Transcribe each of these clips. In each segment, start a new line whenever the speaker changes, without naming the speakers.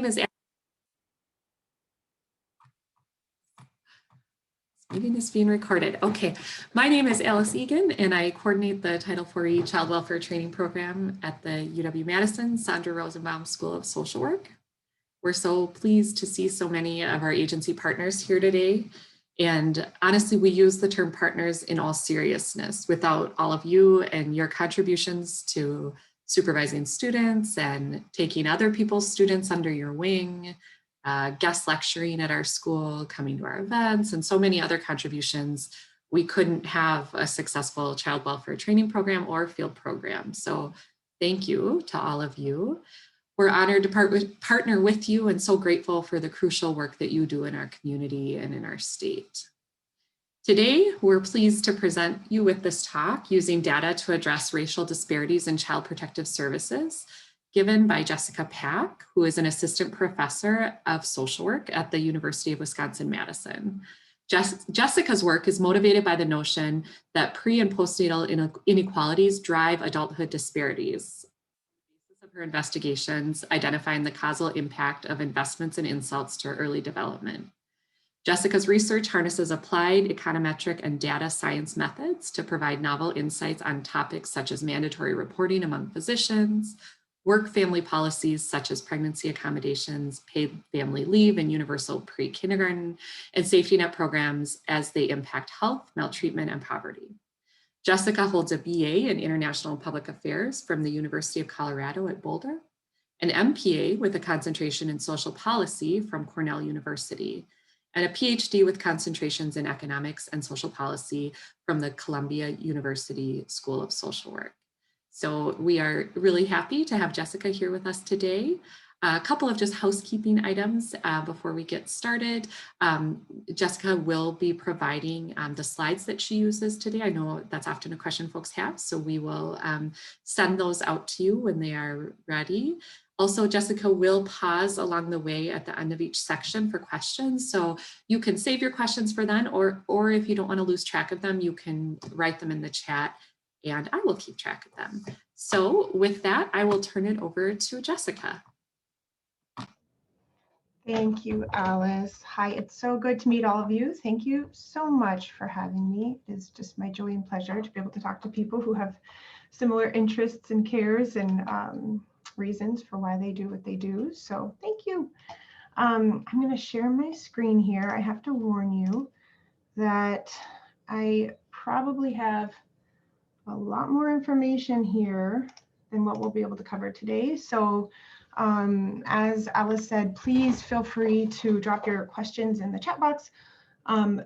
is meeting is being recorded. Okay, my name is Alice Egan, and I coordinate the Title IV Child Welfare Training Program at the UW-Madison Sandra Rosenbaum School of Social Work. We're so pleased to see so many of our agency partners here today. And honestly, we use the term partners in all seriousness. Without all of you and your contributions to supervising students and taking other people's students under your wing, guest lecturing at our school, coming to our events, and so many other contributions, we couldn't have a successful child welfare training program or field program. So thank you to all of you. We're honored to partner with you and so grateful for the crucial work that you do in our community and in our state. Today, we're pleased to present you with this talk using data to address racial disparities in child protective services, given by Jessica Pack, who is an assistant professor of social work at the University of Wisconsin-Madison. Jessica's work is motivated by the notion that pre- and postnatal inequalities drive adulthood disparities. Of her investigations identifying the causal impact of investments and insults to early development. Jessica's research harnesses applied econometric and data science methods to provide novel insights on topics such as mandatory reporting among physicians, work-family policies such as pregnancy accommodations, paid family leave, and universal pre-kindergarten, and safety net programs as they impact health, maltreatment, and poverty. Jessica holds a BA in International Public Affairs from the University of Colorado at Boulder, an MPA with a concentration in social policy from Cornell University, and a PhD with concentrations in economics and social policy from the Columbia University School of Social Work. So we are really happy to have Jessica here with us today. A couple of just housekeeping items before we get started. Jessica will be providing the slides that she uses today. I know that's often a question folks have, so we will send those out to you when they are ready. Also, Jessica will pause along the way at the end of each section for questions. So you can save your questions for then, or if you don't want to lose track of them, you can write them in the chat and I will keep track of them. So with that, I will turn it over to Jessica.
Thank you, Alice. Hi, it's so good to meet all of you. Thank you so much for having me. It's just my joy and pleasure to be able to talk to people who have similar interests and cares and reasons for why they do what they do. So thank you. I'm going to share my screen here. I have to warn you that I probably have a lot more information here than what we'll be able to cover today. So as Alice said, please feel free to drop your questions in the chat box.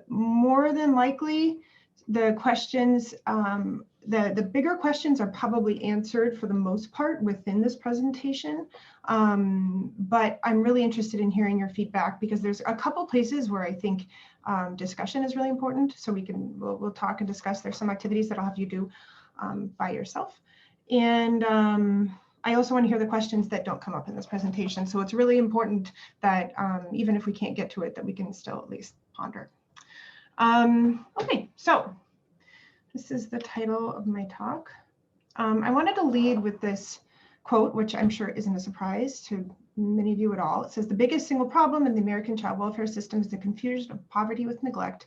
More than likely, the questions, the bigger questions are probably answered for the most part within this presentation. But I'm really interested in hearing your feedback because there's a couple places where I think discussion is really important. So we'll talk and discuss. There's some activities that I'll have you do by yourself. And I also want to hear the questions that don't come up in this presentation. So it's really important that even if we can't get to it, that we can still at least ponder. Okay, so this is the title of my talk. I wanted to lead with this quote, which I'm sure isn't a surprise to many of you at all. It says, "The biggest single problem in the American child welfare system is the confusion of poverty with neglect,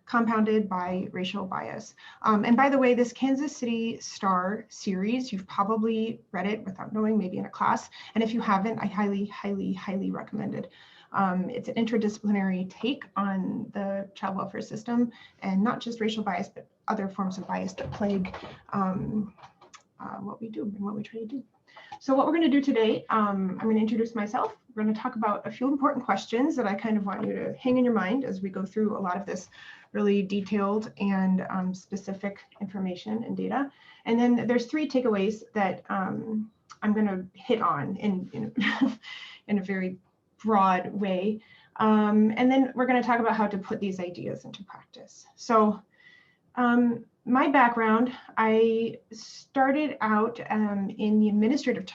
compounded by racial bias." And by the way, this Kansas City Star series, you've probably read it without knowing, maybe in a class. And if you haven't, I highly, highly, highly recommend it. It's an interdisciplinary take on the child welfare system, and not just racial bias, but other forms of bias that plague what we do and what we try to do. So what we're going to do today, I'm going to introduce myself. We're going to talk about a few important questions that I kind of want you to hang in your mind as we go through a lot of this really detailed and specific information and data. And then there's three takeaways that I'm going to hit on in a very broad way. And then we're going to talk about how to put these ideas into practice. So my background, I started out in the administrative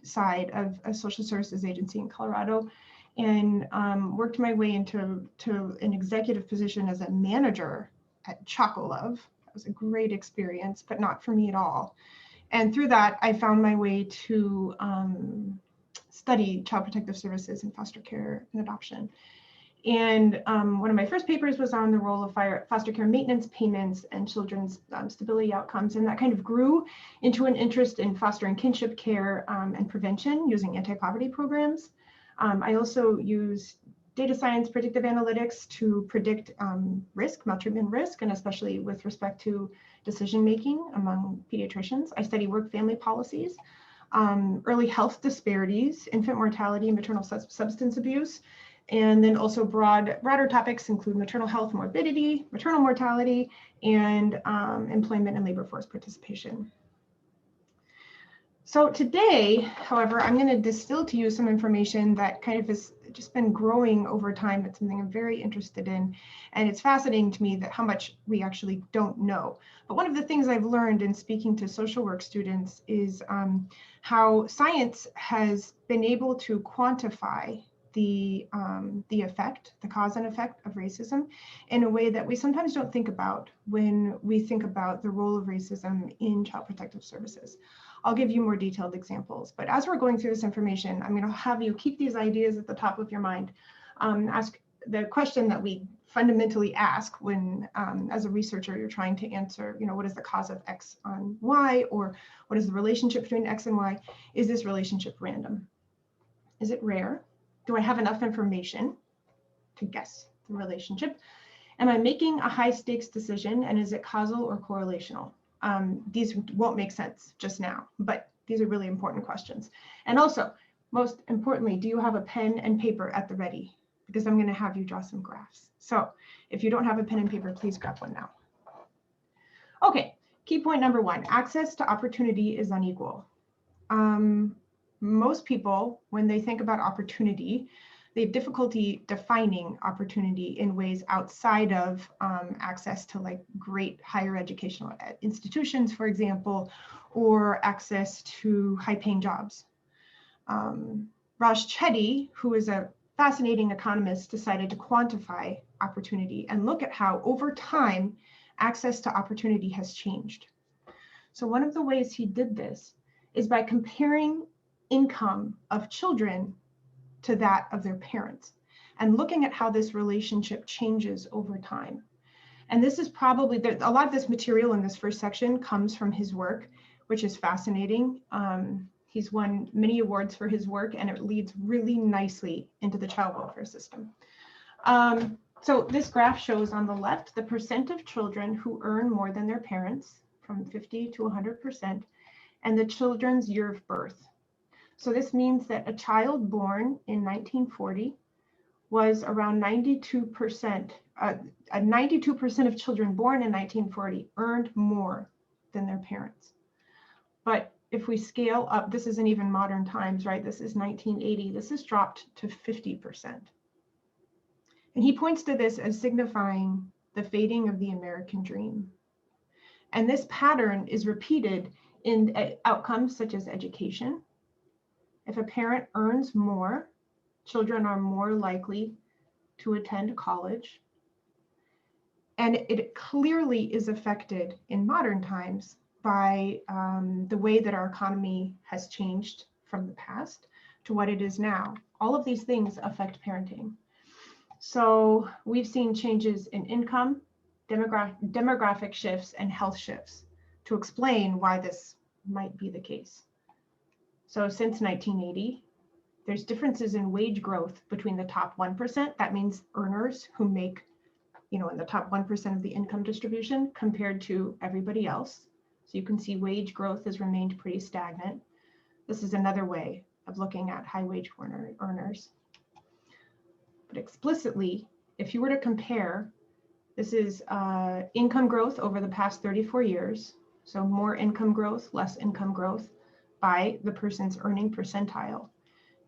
side of a social services agency in Colorado, and worked my way into an executive position as a manager at Chocolove. That was a great experience, but not for me at all. And through that, I found my way to study child protective services in foster care and adoption. And one of my first papers was on the role of foster care maintenance payments and children's stability outcomes. And that kind of grew into an interest in foster and kinship care and prevention using anti-poverty programs. I also use data science predictive analytics to predict risk, maltreatment risk, and especially with respect to decision-making among pediatricians. I study work-family policies, early health disparities, infant mortality, maternal substance abuse, and then also broader topics include maternal health morbidity, maternal mortality, and employment and labor force participation. So today, however, I'm going to distill to you some information that kind of has just been growing over time. It's something I'm very interested in, and it's fascinating to me that how much we actually don't know. But one of the things I've learned in speaking to social work students is how science has been able to quantify the effect, the cause and effect of racism in a way that we sometimes don't think about when we think about the role of racism in child protective services. I'll give you more detailed examples, but as we're going through this information, I'm going to have you keep these ideas at the top of your mind. Ask the question that we fundamentally ask when, as a researcher, you're trying to answer, what is the cause of X on Y, or what is the relationship between X and Y? Is this relationship random? Is it rare? Do I have enough information to guess the relationship? Am I making a high stakes decision, and is it causal or correlational? These won't make sense just now, but these are really important questions. And also, most importantly, do you have a pen and paper at the ready? Because I'm going to have you draw some graphs. So if you don't have a pen and paper, please grab one now. Okay, key point number one, access to opportunity is unequal. Most people, when they think about opportunity, they have difficulty defining opportunity in ways outside of access to like great higher educational institutions, for example, or access to high-paying jobs. Chetty, who is a fascinating economist, decided to quantify opportunity and look at how over time access to opportunity has changed. So one of the ways he did this is by comparing income of children to that of their parents and looking at how this relationship changes over time. And this is probably, a lot of this material in this first section comes from his work, which is fascinating. He's won many awards for his work, and it leads really nicely into the child welfare system. So this graph shows on the left the percent of children who earn more than their parents, from 50 to 100%, and the children's year of birth. So this means that a child born in 1940 was around 92%, 92% of children born in 1940 earned more than their parents. But if we scale up, this isn't even modern times, right? This is 1980, this has dropped to 50%. And he points to this as signifying the fading of the American dream. And this pattern is repeated in outcomes such as education. If a parent earns more, children are more likely to attend college. And it clearly is affected in modern times by the way that our economy has changed from the past to what it is now. All of these things affect parenting. So we've seen changes in income, demographic shifts, and health shifts to explain why this might be the case. So since 1980, there's differences in wage growth between the top 1%, that means earners who make, in the top 1% of the income distribution compared to everybody else. So you can see wage growth has remained pretty stagnant. This is another way of looking at high wage earners. But explicitly, if you were to compare, this is income growth over the past 34 years. So more income growth, less income growth by the person's earning percentile.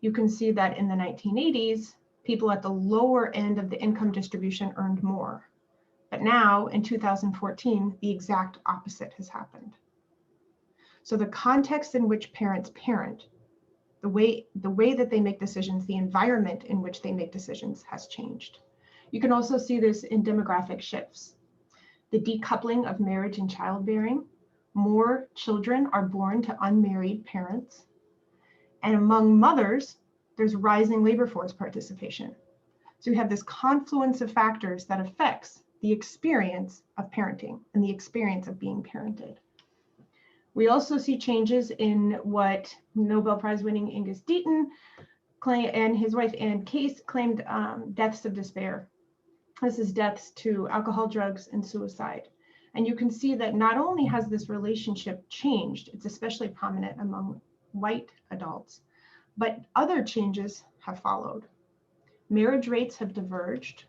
You can see that in the 1980s, people at the lower end of the income distribution earned more. But now in 2014, the exact opposite has happened. So the context in which parents parent, the way that they make decisions, the environment in which they make decisions has changed. You can also see this in demographic shifts. The decoupling of marriage and childbearing. More children are born to unmarried parents. And among mothers, there's rising labor force participation. So you have this confluence of factors that affects the experience of parenting and the experience of being parented. We also see changes in what Nobel Prize winning Angus Deaton and his wife Anne Case claimed deaths of despair. This is deaths to alcohol, drugs, and suicide. And you can see that not only has this relationship changed, it's especially prominent among white adults, but other changes have followed. Marriage rates have diverged.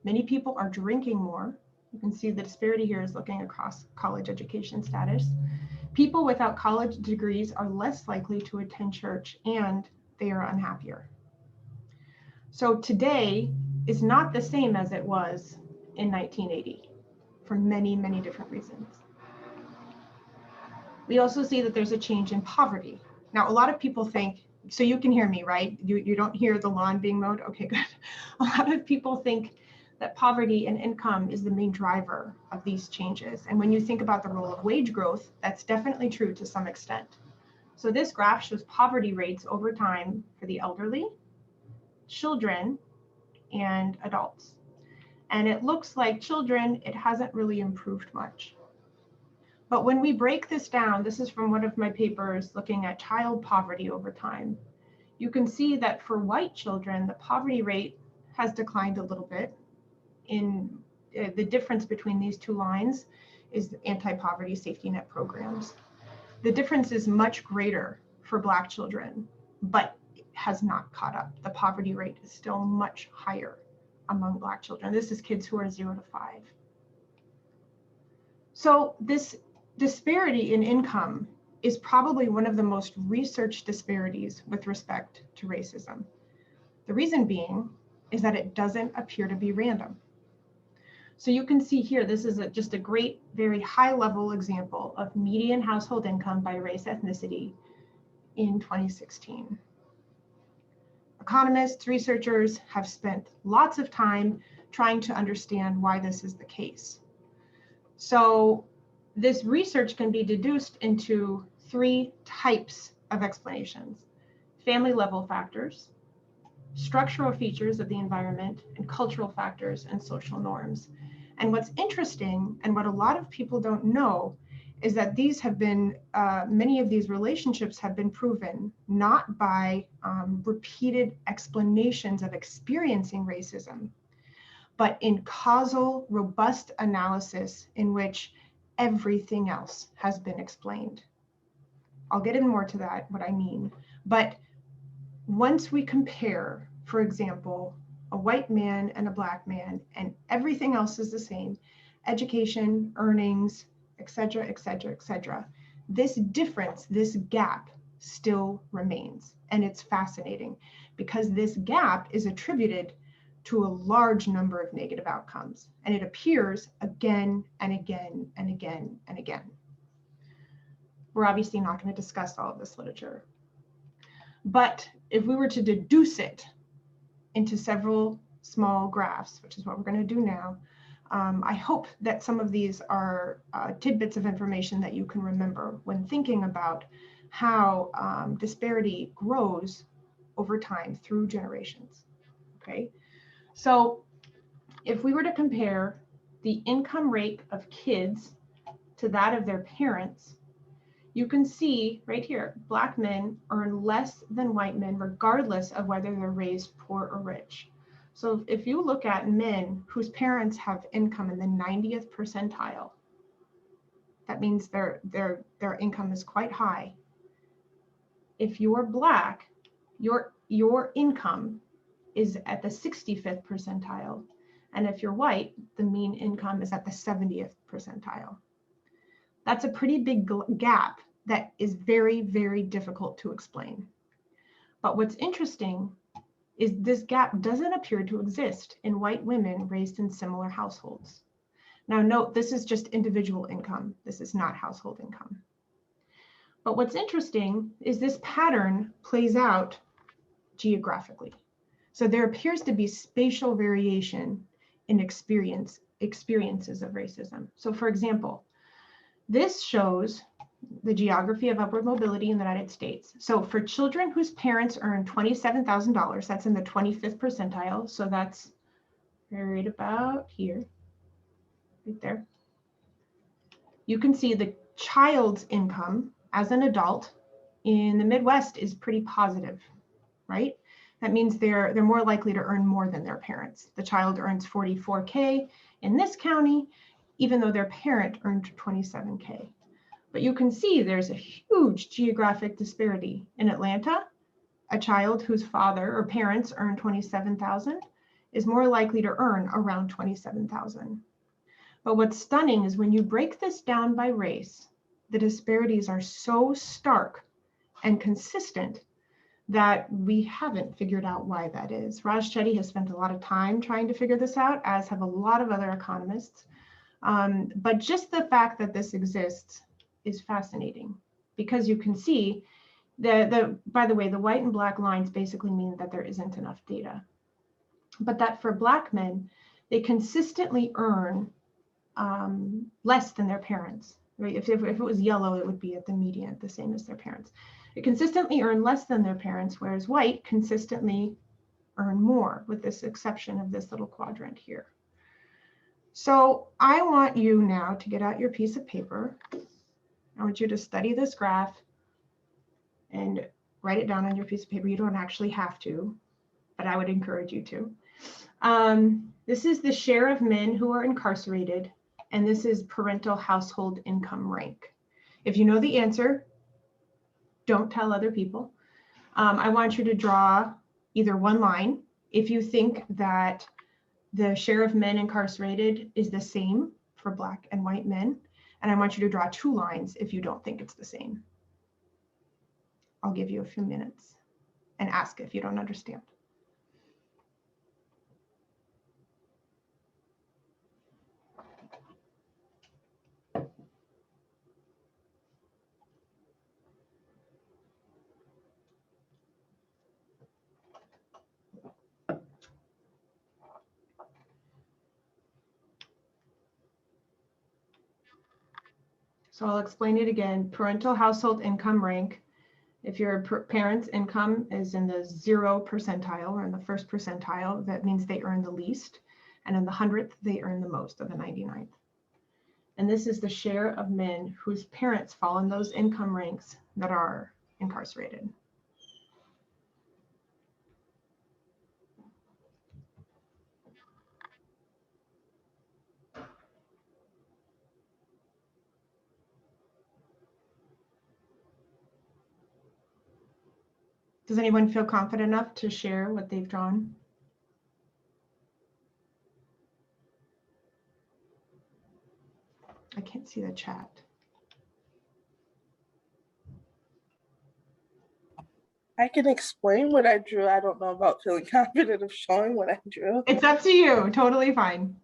Many people are drinking more. You can see the disparity here is looking across college education status. People without college degrees are less likely to attend church, and they are unhappier. So today is not the same as it was in 1980 for many, many different reasons. We also see that there's a change in poverty. Now, a lot of people think, so you can hear me, right? You don't hear the lawn being mowed? Okay, good. A lot of people think that poverty and income is the main driver of these changes. And when you think about the role of wage growth, that's definitely true to some extent. So this graph shows poverty rates over time for the elderly, children, and adults. And it looks like children, it hasn't really improved much. But when we break this down, this is from one of my papers looking at child poverty over time. You can see that for white children, the poverty rate has declined a little bit. In the difference between these two lines is the anti-poverty safety net programs. The difference is much greater for Black children, but it has not caught up. The poverty rate is still much higher among Black children. This is kids who are 0 to 5. So this disparity in income is probably one of the most researched disparities with respect to racism. The reason being is that it doesn't appear to be random. So you can see here, this is just a great, very high level example of median household income by race ethnicity in 2016. Economists, researchers have spent lots of time trying to understand why this is the case. So this research can be deduced into 3 types of explanations: family level factors, structural features of the environment, and cultural factors and social norms. And what's interesting, and what a lot of people don't know, is that these have been, many of these relationships have been proven not by repeated explanations of experiencing racism, but in causal, robust analysis in which everything else has been explained. I'll get in more to that, what I mean. But once we compare, for example, a white man and a Black man, and everything else is the same, education, earnings, et cetera, et cetera, et cetera, this difference, this gap still remains. And it's fascinating because this gap is attributed to a large number of negative outcomes, and it appears again and again and again and again. We're obviously not going to discuss all of this literature, but if we were to deduce it into several small graphs, which is what we're going to do now, I hope that some of these are tidbits of information that you can remember when thinking about how disparity grows over time through generations. Okay. So if we were to compare the income rate of kids to that of their parents, you can see right here, Black men earn less than white men, regardless of whether they're raised poor or rich. So if you look at men whose parents have income in the 90th percentile, that means their income is quite high. If you're Black, your income is at the 65th percentile. And if you're white, the mean income is at the 70th percentile. That's a pretty big gap that is very, very difficult to explain. But what's interesting is this gap doesn't appear to exist in white women raised in similar households. Now note, this is just individual income. This is not household income. But what's interesting is this pattern plays out geographically. So there appears to be spatial variation in experiences of racism. So for example, this shows the geography of upward mobility in the United States. So for children whose parents earn $27,000, that's in the 25th percentile. So that's right about here, right there. You can see the child's income as an adult in the Midwest is pretty positive, right? That means they're more likely to earn more than their parents. The child earns $44K in this county, even though their parent earned $27K. But you can see there's a huge geographic disparity. In Atlanta, a child whose father or parents earn $27,000 is more likely to earn around $27,000. But what's stunning is when you break this down by race, the disparities are so stark and consistent that we haven't figured out why that is. Chetty has spent a lot of time trying to figure this out, as have a lot of other economists. But just the fact that this exists is fascinating, because you can see by the way, the white and black lines basically mean that there isn't enough data. But that for Black men, they consistently earn less than their parents. Right? If it was yellow, it would be at the median, the same as their parents. They consistently earn less than their parents, whereas white consistently earn more, with this exception of this little quadrant here. So I want you now to get out your piece of paper. I want you to study this graph and write it down on your piece of paper. You don't actually have to, but I would encourage you to. This is the share of men who are incarcerated, and this is parental household income rank. If you know the answer, don't tell other people. I want you to draw either one line if you think that the share of men incarcerated is the same for Black and white men, and I want you to draw 2 lines if you don't think it's the same. I'll give you a few minutes and ask if you don't understand. So I'll explain it again. Parental household income rank. If your parent's income is in the 0 percentile or in the 1st percentile, that means they earn the least. And in the 100th, they earn the most of the 99th. And this is the share of men whose parents fall in those income ranks that are incarcerated. Does anyone feel confident enough to share what they've drawn? I can't see the chat.
I can explain what I drew. I don't know about feeling confident of showing what I drew.
It's up to you. Totally fine.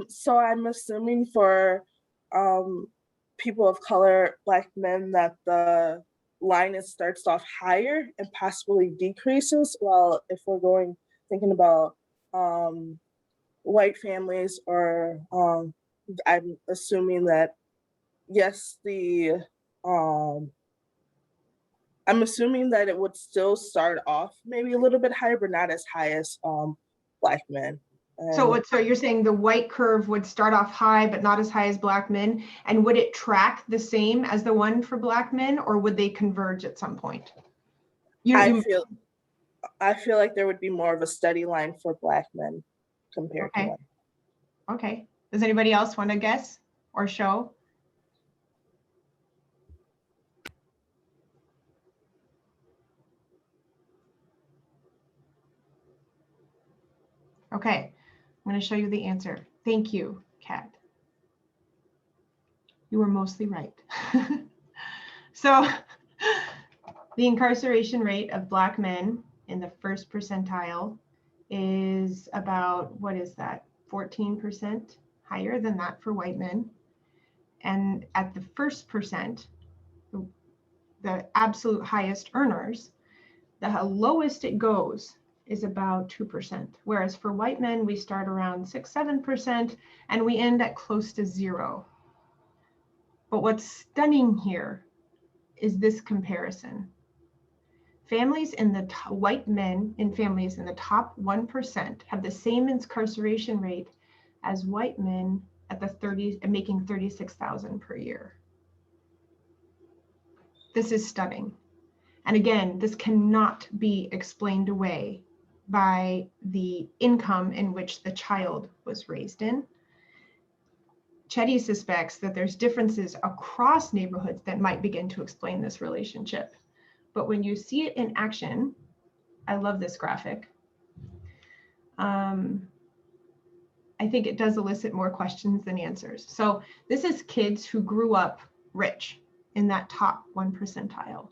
So I'm assuming for people of color, Black men, that the line starts off higher and possibly decreases. Well, if we're thinking about white families, or I'm assuming that, yes, I'm assuming that it would still start off maybe a little bit higher, but not as high as Black men.
So you're saying the white curve would start off high, but not as high as Black men, and would it track the same as the one for Black men, or would they converge at some point?
I feel like there would be more of a steady line for Black men compared to white.
Okay. Does anybody else want to guess or show? Okay, I'm going to show you the answer. Thank you, Kat. You were mostly right. So the incarceration rate of Black men in the 1st percentile is about, what is that, 14% higher than that for white men. And at the 1st percent, the absolute highest earners, the lowest it goes is about 2%. Whereas for white men, we start around 6-7% and we end at close to 0. But what's stunning here is this comparison. Families in the white men in families in the top 1% have the same incarceration rate as white men at the 30s, making $36,000 per year. This is stunning. And again, this cannot be explained away by the income in which the child was raised in. Chetty suspects that there's differences across neighborhoods that might begin to explain this relationship. But when you see it in action, I love this graphic. I think it does elicit more questions than answers. So this is kids who grew up rich in that top 1 percentile.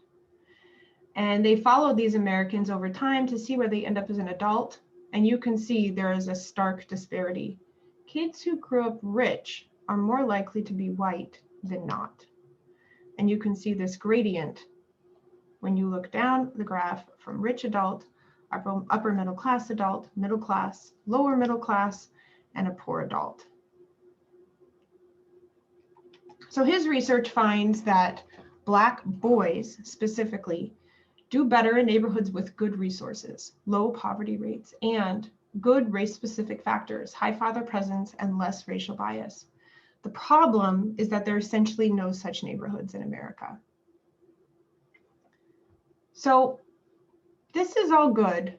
And they followed these Americans over time to see where they end up as an adult. And you can see there is a stark disparity. Kids who grew up rich are more likely to be white than not. And you can see this gradient when you look down the graph from rich adult, upper middle class adult, middle class, lower middle class, and a poor adult. So his research finds that Black boys specifically do better in neighborhoods with good resources, low poverty rates, and good race-specific factors, high father presence, and less racial bias. The problem is that there are essentially no such neighborhoods in America. So this is all good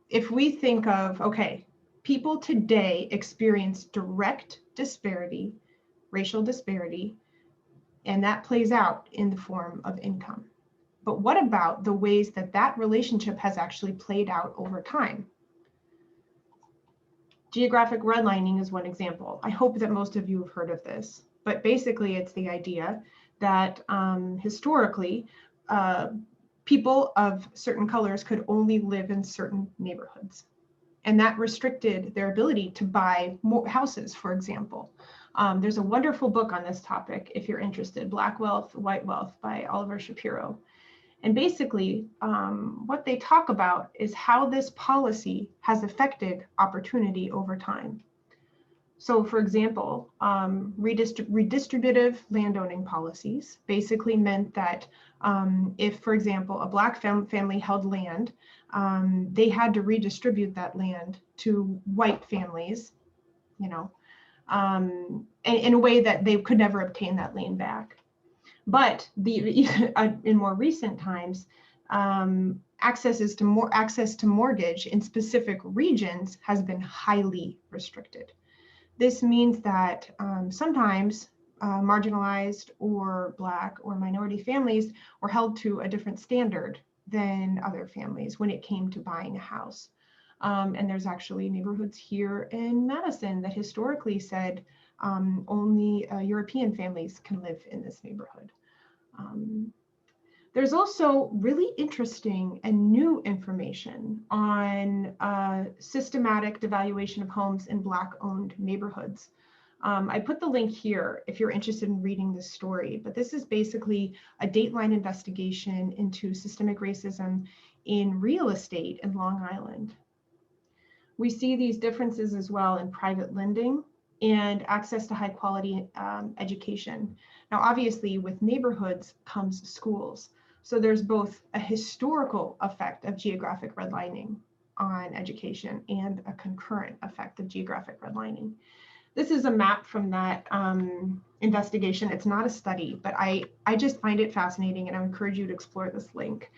if we think of, okay, people today experience direct disparity, racial disparity, and that plays out in the form of income. But what about the ways that that relationship has actually played out over time? Geographic redlining is one example. I hope that most of you have heard of this, but basically it's the idea that historically, people of certain colors could only live in certain neighborhoods. And that restricted their ability to buy more houses, for example. There's a wonderful book on this topic, if you're interested, Black Wealth, White Wealth by Oliver Shapiro. And basically, what they talk about is how this policy has affected opportunity over time. So for example, redistributive landowning policies basically meant that if, for example, a Black family held land, they had to redistribute that land to white families, you know, in a way that they could never obtain that land back. But in more recent times, access to mortgage in specific regions has been highly restricted. This means that sometimes marginalized or Black or minority families were held to a different standard than other families when it came to buying a house. And there's actually neighborhoods here in Madison that historically said only European families can live in this neighborhood. There's also really interesting and new information on systematic devaluation of homes in Black-owned neighborhoods. I put the link here if you're interested in reading this story, but this is basically a Dateline investigation into systemic racism in real estate in Long Island. We see these differences as well in private lending and access to high quality education. Now, obviously with neighborhoods comes schools. So there's both a historical effect of geographic redlining on education and a concurrent effect of geographic redlining. This is a map from that investigation. It's not a study, but I just find it fascinating and I encourage you to explore this link.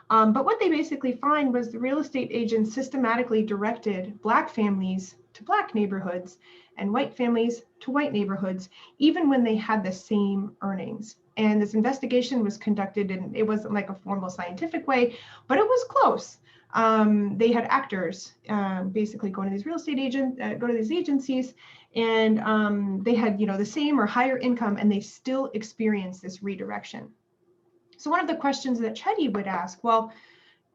But what they basically find was the real estate agents systematically directed Black families to Black neighborhoods and white families to white neighborhoods, even when they had the same earnings. And this investigation was conducted in, it wasn't like a formal scientific way, but it was close. They had actors basically go to these real estate go to these agencies, and they had, you know, the same or higher income, and they still experienced this redirection. So one of the questions that Chetty would ask, well,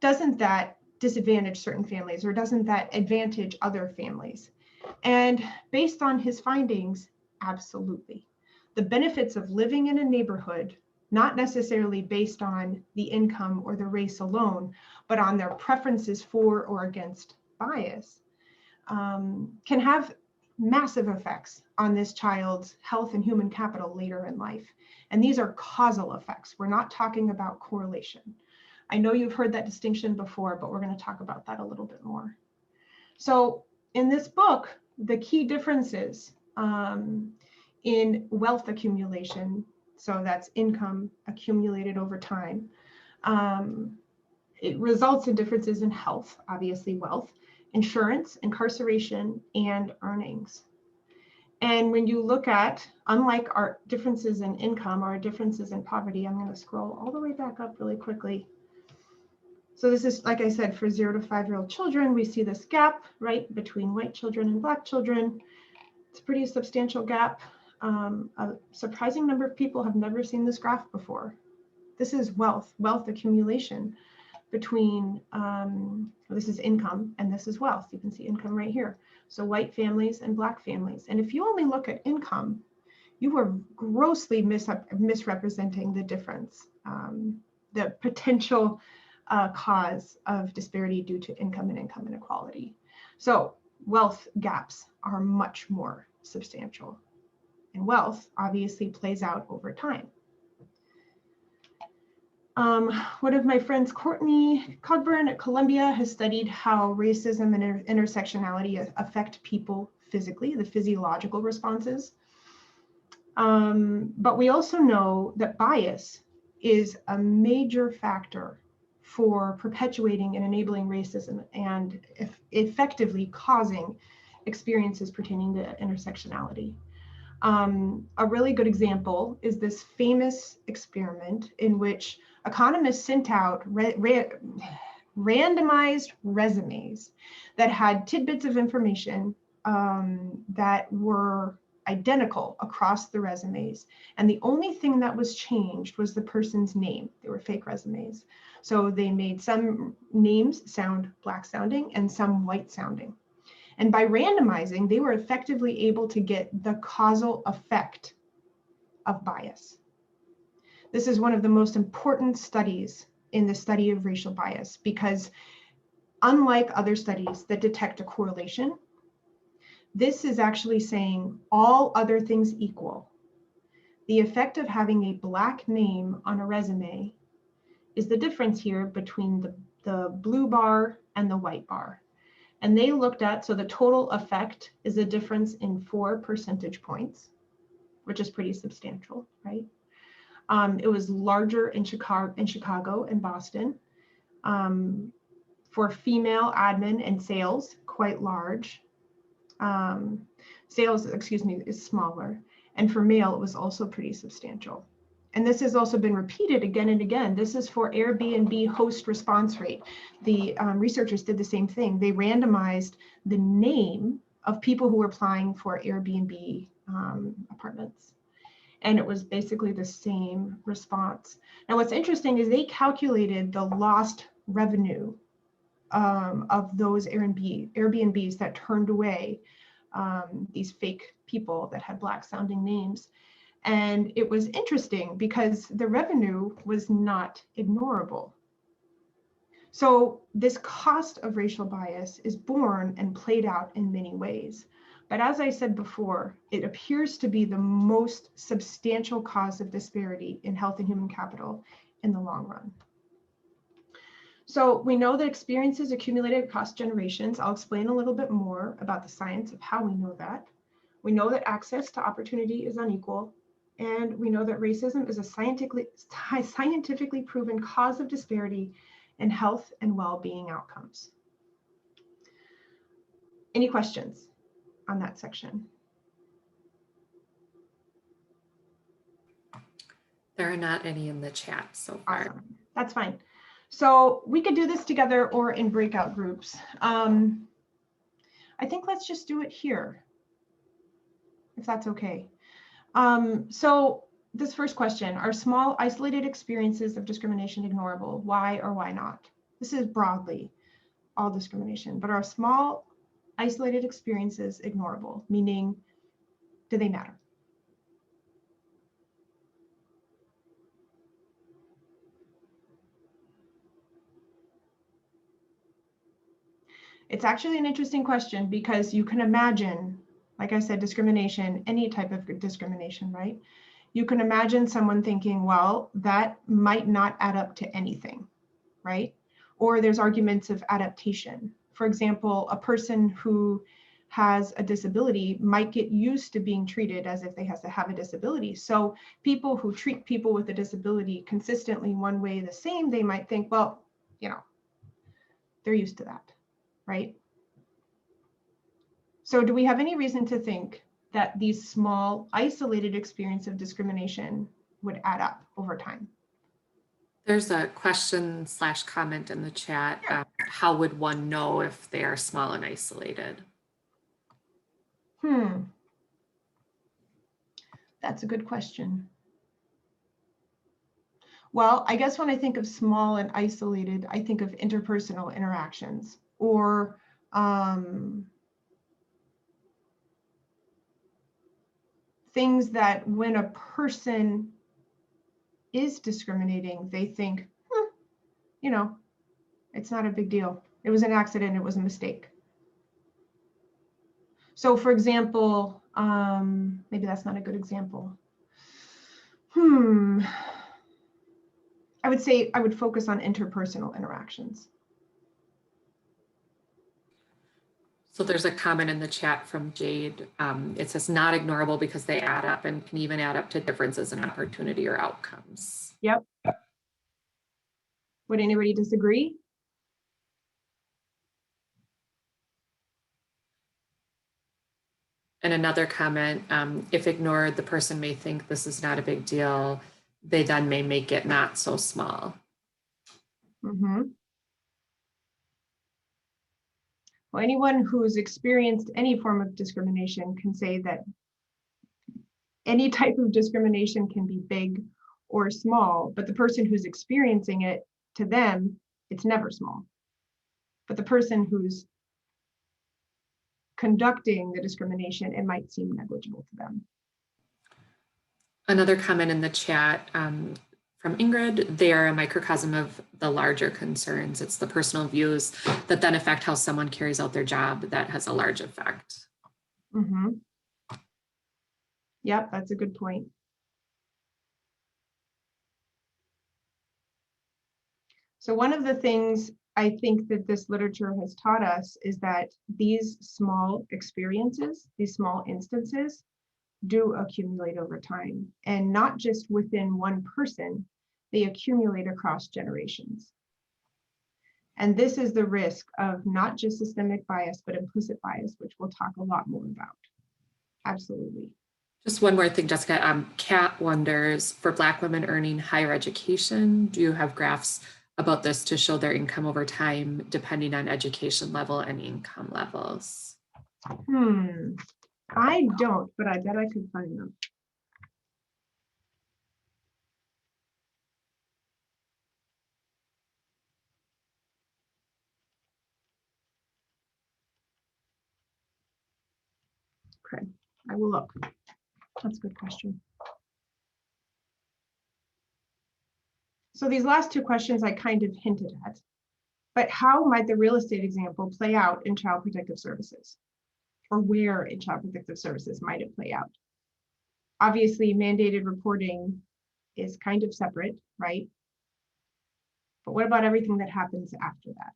doesn't that disadvantage certain families, or doesn't that advantage other families? And based on his findings, absolutely. The benefits of living in a neighborhood, not necessarily based on the income or the race alone, but on their preferences for or against bias, can have massive effects on this child's health and human capital later in life. And these are causal effects. We're not talking about correlation. I know you've heard that distinction before, but we're going to talk about that a little bit more. So in this book, the key differences in wealth accumulation, so that's income accumulated over time, it results in differences in health, obviously wealth, insurance, incarceration, and earnings. And when you look at, unlike our differences in income or differences in poverty, I'm going to scroll all the way back up really quickly. So this is, like I said, for 0 to 5-year-old children, we see this gap, right, between white children and Black children. It's a pretty substantial gap. A surprising number of people have never seen this graph before. This is wealth accumulation between, this is income and this is wealth. You can see income right here. So white families and Black families. And if you only look at income, you are grossly misrepresenting the difference, the potential cause of disparity due to income and income inequality. So wealth gaps are much more substantial. And wealth obviously plays out over time. One of my friends, Courtney Cogburn at Columbia, has studied how racism and intersectionality affect people physically, the physiological responses. But we also know that bias is a major factor for perpetuating and enabling racism and effectively causing experiences pertaining to intersectionality. A really good example is this famous experiment in which economists sent out randomized resumes that had tidbits of information that were identical across the resumes. And the only thing that was changed was the person's name. They were fake resumes. So they made some names sound Black sounding and some white sounding. And by randomizing, they were effectively able to get the causal effect of bias. This is one of the most important studies in the study of racial bias, because unlike other studies that detect a correlation, this is actually saying all other things equal. The effect of having a Black name on a resume is the difference here between the blue bar and the white bar. And they looked at, so the total effect is a difference in 4 percentage points, which is pretty substantial, right? It was larger in Chicago and Boston. For female admin and sales, quite large. Sales, excuse me, is smaller. And for male, it was also pretty substantial. And this has also been repeated again and again. This is for Airbnb host response rate. The researchers did the same thing. They randomized the name of people who were applying for Airbnb apartments. And it was basically the same response. Now, what's interesting is they calculated the lost revenue of those Airbnbs that turned away these fake people that had Black sounding names. And it was interesting because the revenue was not ignorable. So this cost of racial bias is born and played out in many ways. But as I said before, it appears to be the most substantial cause of disparity in health and human capital in the long run. So we know that experiences accumulated across generations. I'll explain a little bit more about the science of how we know that. We know that access to opportunity is unequal. And we know that racism is a scientifically proven cause of disparity in health and well-being outcomes. Any questions on that section?
There are not any in the chat so far.
Awesome. That's fine. So we could do this together or in breakout groups. I think let's just do it here, if that's okay. So this first question, are small isolated experiences of discrimination ignorable? Why or why not? This is broadly all discrimination, but are small isolated experiences ignorable? Meaning, do they matter? It's actually an interesting question because you can imagine like I said, discrimination, any type of discrimination, right? You can imagine someone thinking, well, that might not add up to anything, right? Or there's arguments of adaptation. For example, a person who has a disability might get used to being treated as if they have to have a disability. So people who treat people with a disability consistently one way the same, they might think, well, you know, they're used to that, right? So do we have any reason to think that these small isolated experiences of discrimination would add up over time?
There's a question / comment in the chat. How would one know if they are small and isolated?
That's a good question. Well, I guess when I think of small and isolated, I think of interpersonal interactions or things that when a person is discriminating, they think, you know, it's not a big deal. It was an accident, it was a mistake. So for example, maybe that's not a good example. I would say I would focus on interpersonal interactions.
So there's a comment in the chat from Jade. It says not ignorable because they add up and can even add up to differences in opportunity or outcomes.
Yep. Would anybody disagree?
And another comment, if ignored, the person may think this is not a big deal. They then may make it not so small.
Well, anyone who's experienced any form of discrimination can say that any type of discrimination can be big or small, but the person who's experiencing it, to them, it's never small. But the person who's conducting the discrimination, it might seem negligible to them.
Another comment in the chat from Ingrid, they are a microcosm of the larger concerns. It's the personal views that then affect how someone carries out their job that has a large effect.
Yep, that's a good point. So one of the things I think that this literature has taught us is that these small experiences, these small instances, do accumulate over time, and not just within one person, they accumulate across generations. And this is the risk of not just systemic bias, but implicit bias, which we'll talk a lot more about. Absolutely.
Just one more thing, Jessica. Kat wonders, for Black women earning higher education, do you have graphs about this to show their income over time, depending on education level and income levels?
I don't, but I bet I could find them. Okay, I will look. That's a good question. So these last two questions I kind of hinted at, but how might the real estate example play out in child protective services? Or where in child protective services might it play out? Obviously, mandated reporting is kind of separate, right? But what about everything that happens after that?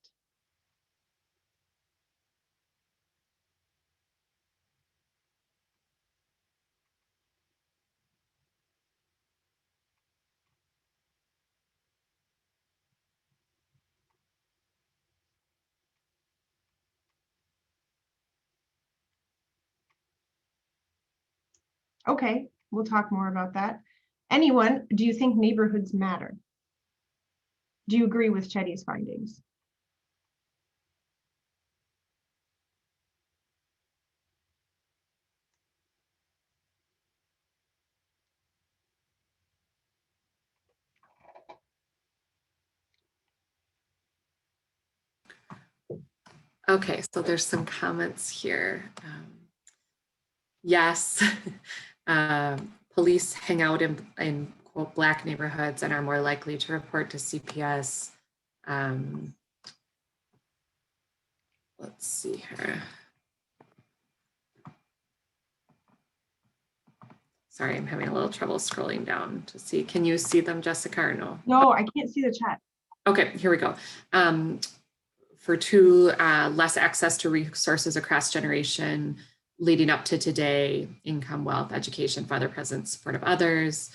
Okay, we'll talk more about that. Anyone, do you think neighborhoods matter? Do you agree with Chetty's findings?
Okay, so there's some comments here. Yes, police hang out in quote Black neighborhoods and are more likely to report to CPS. Let's see here. Sorry, I'm having a little trouble scrolling down to see. Can you see them, Jessica, or no?
No, I can't see the chat.
Okay, here we go. For two, less access to resources across generation, leading up to today, income, wealth, education, father presence, support of others.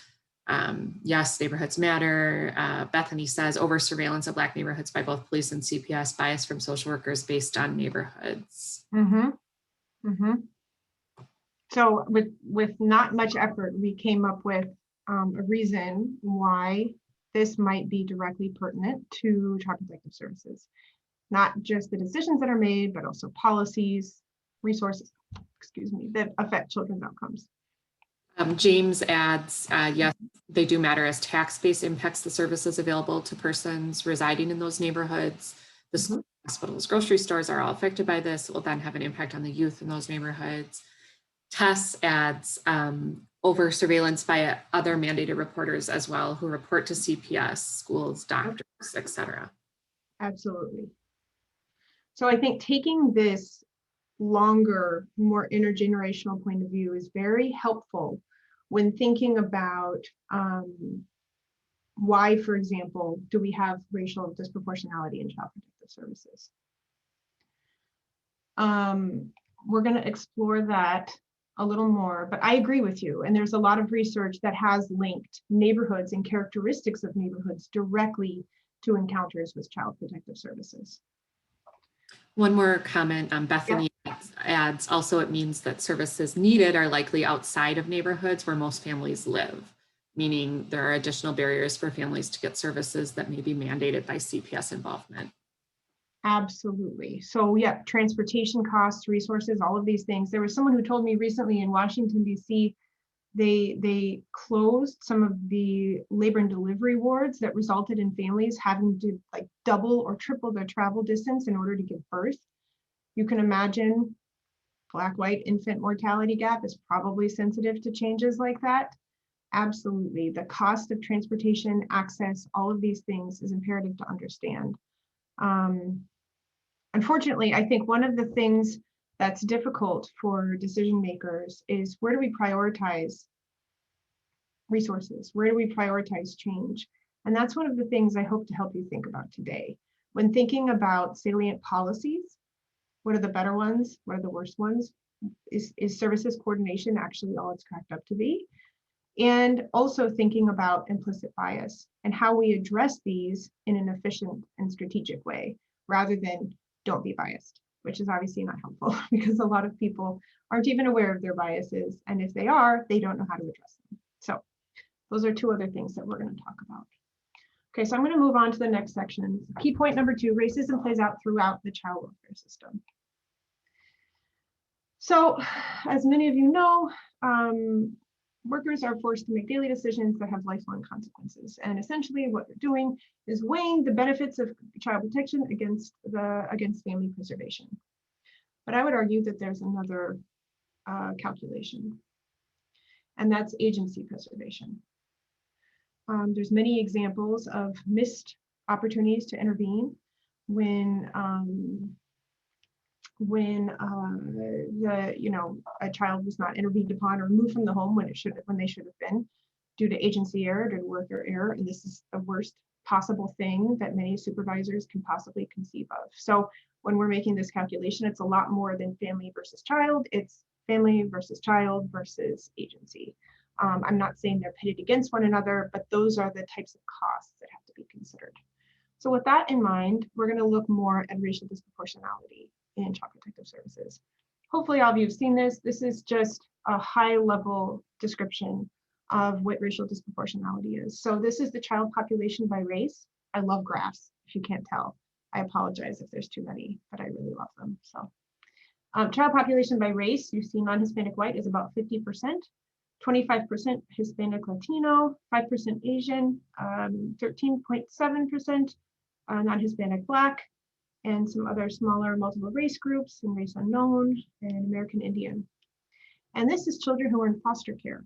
Yes, neighborhoods matter. Bethany says over surveillance of Black neighborhoods by both police and CPS, bias from social workers based on neighborhoods.
Mm-hmm. Mm-hmm. So with not much effort, we came up with a reason why this might be directly pertinent to Child Protective Services. Not just the decisions that are made, but also policies, resources, excuse me, that affect children's outcomes.
James adds, yes, they do matter as tax base impacts the services available to persons residing in those neighborhoods. The schools, hospitals, grocery stores are all affected by this. It will then have an impact on the youth in those neighborhoods. Tess adds over surveillance by other mandated reporters as well, who report to CPS, schools, doctors, etc.
Absolutely. So I think taking this longer, more intergenerational point of view is very helpful when thinking about why, for example, do we have racial disproportionality in Child Protective Services? We're going to explore that a little more, but I agree with you. And there's a lot of research that has linked neighborhoods and characteristics of neighborhoods directly to encounters with Child Protective Services.
One more comment, Bethany adds, also it means that services needed are likely outside of neighborhoods where most families live, meaning there are additional barriers for families to get services that may be mandated by CPS involvement.
Absolutely. So yeah, transportation costs, resources, all of these things. There was someone who told me recently in Washington, DC, they closed some of the labor and delivery wards that resulted in families having to like double or triple their travel distance in order to give birth. You can imagine Black-white infant mortality gap is probably sensitive to changes like that. Absolutely. The cost of transportation, access, all of these things is imperative to understand. Unfortunately, I think one of the things that's difficult for decision makers is where do we prioritize resources? Where do we prioritize change? And that's one of the things I hope to help you think about today. When thinking about salient policies, what are the better ones? What are the worst ones? Is services coordination actually all it's cracked up to be? And also thinking about implicit bias and how we address these in an efficient and strategic way, rather than don't be biased, which is obviously not helpful because a lot of people aren't even aware of their biases. And if they are, they don't know how to address them. So those are two other things that we're going to talk about. Okay, so I'm going to move on to the next section. Key point number 2, racism plays out throughout the child welfare system. So as many of you know, workers are forced to make daily decisions that have lifelong consequences. And essentially what they're doing is weighing the benefits of child protection against family preservation. But I would argue that there's another calculation, and that's agency preservation. There's many examples of missed opportunities to intervene when a child was not intervened upon or removed from the home when they should have been, due to agency error, due to worker error. And this is the worst possible thing that many supervisors can possibly conceive of. So when we're making this calculation, it's a lot more than family versus child. It's family versus child versus agency. I'm not saying they're pitted against one another, but those are the types of costs that have to be considered. So with that in mind, we're going to look more at racial disproportionality in Child Protective Services. Hopefully all of you have seen this. This is just a high level description of what racial disproportionality is. So this is the child population by race. I love graphs, if you can't tell. I apologize if there's too many, but I really love them. So child population by race, you see non-Hispanic white is about 50%, 25% Hispanic Latino, 5% Asian, 13.7% non-Hispanic Black, and some other smaller multiple race groups and race unknown and American Indian. And this is children who are in foster care.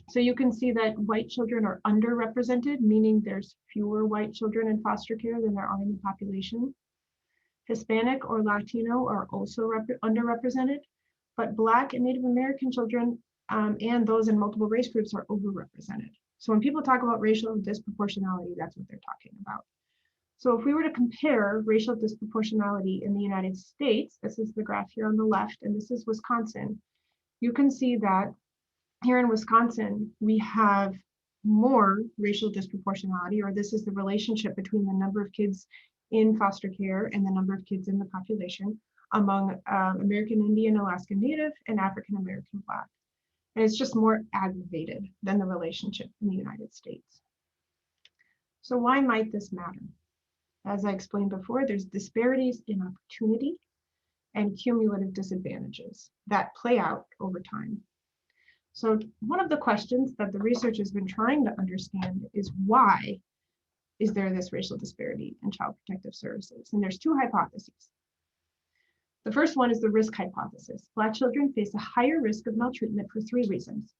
So you can see that white children are underrepresented, meaning there's fewer white children in foster care than there are in the population. Hispanic or Latino are also underrepresented, but Black and Native American children and those in multiple race groups are overrepresented. So when people talk about racial disproportionality, that's what they're talking about. So if we were to compare racial disproportionality in the United States, this is the graph here on the left, and this is Wisconsin, you can see that here in Wisconsin, we have more racial disproportionality, or this is the relationship between the number of kids in foster care and the number of kids in the population among American Indian, Alaskan Native, and African American Black. And it's just more aggravated than the relationship in the United States. So why might this matter? As I explained before, there's disparities in opportunity and cumulative disadvantages that play out over time. So one of the questions that the research has been trying to understand is why is there this racial disparity in child protective services? And there's two hypotheses. The first one is the risk hypothesis. Black children face a higher risk of maltreatment for three reasons: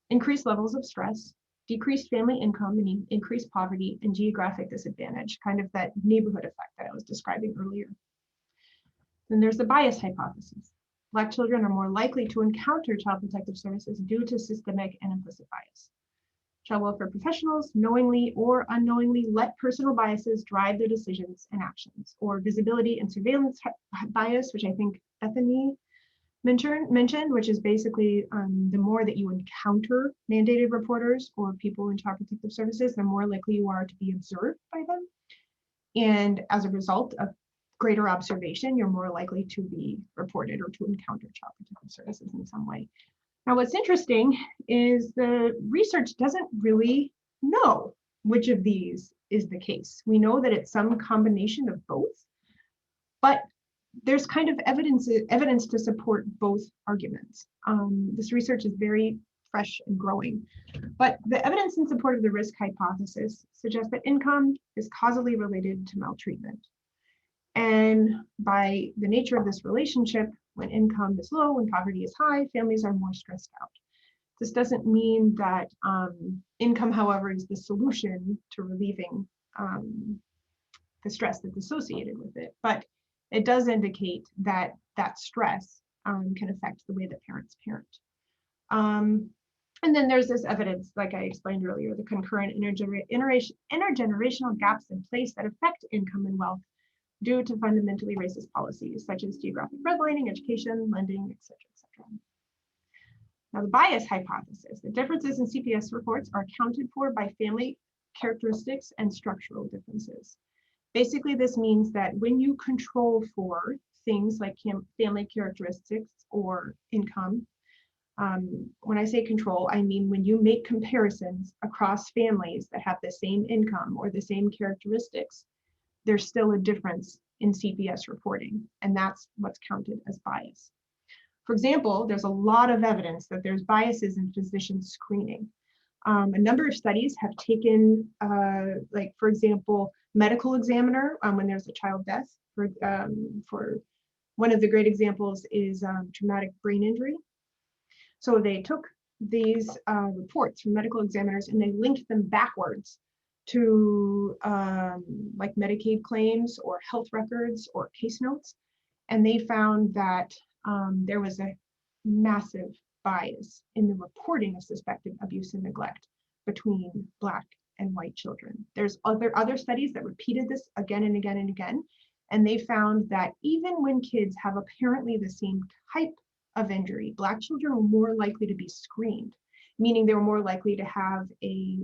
increased levels of stress, decreased family income, and increased poverty, and geographic disadvantage, kind of that neighborhood effect that I was describing earlier. Then there's the bias hypothesis. Black children are more likely to encounter child protective services due to systemic and implicit bias. Child welfare professionals knowingly or unknowingly let personal biases drive their decisions and actions, or visibility and surveillance bias, which I think Bethany mentioned, which is basically the more that you encounter mandated reporters or people in child protective services, the more likely you are to be observed by them. And as a result of greater observation, you're more likely to be reported or to encounter child protective services in some way. Now, what's interesting is the research doesn't really know which of these is the case. We know that it's some combination of both, but there's kind of evidence to support both arguments. This research is very fresh and growing, but the evidence in support of the risk hypothesis suggests that income is causally related to maltreatment. And by the nature of this relationship, when income is low and poverty is high, families are more stressed out. This doesn't mean that income, however, is the solution to relieving the stress that's associated with it, but it does indicate that that stress can affect the way that parents parent. And then there's this evidence, like I explained earlier, the concurrent intergenerational gaps in place that affect income and wealth due to fundamentally racist policies such as geographic redlining, education, lending, et cetera, et cetera. Now, the bias hypothesis, the differences in CPS reports are accounted for by family characteristics and structural differences. Basically, this means that when you control for things like family characteristics or income, when I say control, I mean when you make comparisons across families that have the same income or the same characteristics, there's still a difference in CPS reporting, and that's what's counted as bias. For example, there's a lot of evidence that there's biases in physician screening. A number of studies have taken, like for example, medical examiner when there's a child death. For one of the great examples is traumatic brain injury. So they took these reports from medical examiners and they linked them backwards to like Medicaid claims or health records or case notes. And they found that there was a massive bias in the reporting of suspected abuse and neglect between Black and white children. There's other studies that repeated this again and again and again. And they found that even when kids have apparently the same type of injury, Black children were more likely to be screened, meaning they were more likely to have a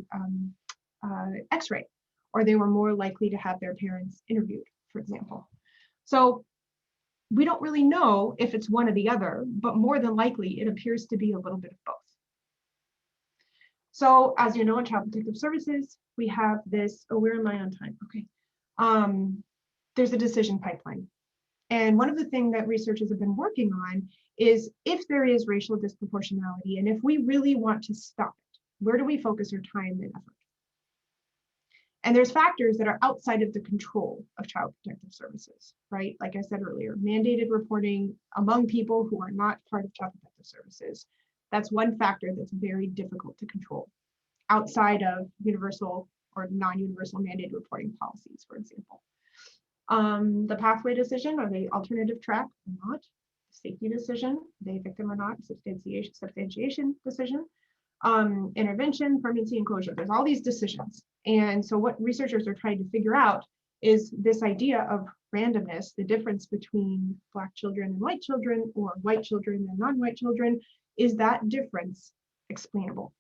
x-ray, or they were more likely to have their parents interviewed, for example. So we don't really know if it's one or the other, but more than likely it appears to be a little bit of both. So as you know, in Child Protective Services, we have this, oh, where am I on time? Okay. There's a decision pipeline. And one of the things that researchers have been working on is if there is racial disproportionality, and if we really want to stop it, where do we focus our time and effort? And there's factors that are outside of the control of Child Protective Services, right? Like I said earlier, mandated reporting among people who are not part of Child Protective Services. That's one factor that's very difficult to control outside of universal or non-universal mandated reporting policies, for example. The pathway decision, or the alternative track or not, safety decision, they victim or not, substantiation decision, intervention, permanency, and closure. There's all these decisions. And so what researchers are trying to figure out is this idea of randomness, the difference between Black children and white children, or white children and non-white children. Is that difference explainable?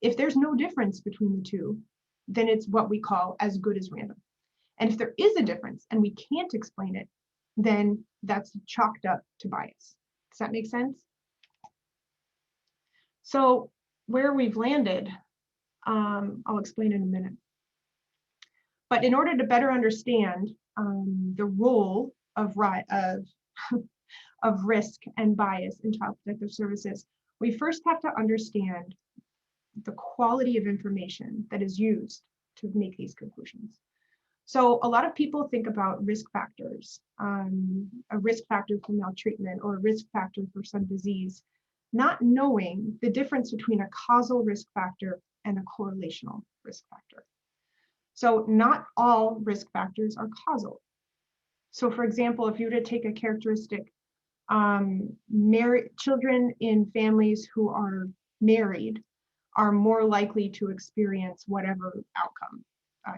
If there's no difference between the two, then it's what we call as good as random. And if there is a difference and we can't explain it, then that's chalked up to bias. Does that make sense? So where we've landed, I'll explain in a minute. But in order to better understand the role of risk and bias in child protective services, we first have to understand the quality of information that is used to make these conclusions. So a lot of people think about risk factors, a risk factor for maltreatment or a risk factor for some disease, not knowing the difference between a causal risk factor and a correlational risk factor. So not all risk factors are causal. So for example, if you were to take a characteristic, children in families who are married are more likely to experience whatever outcome,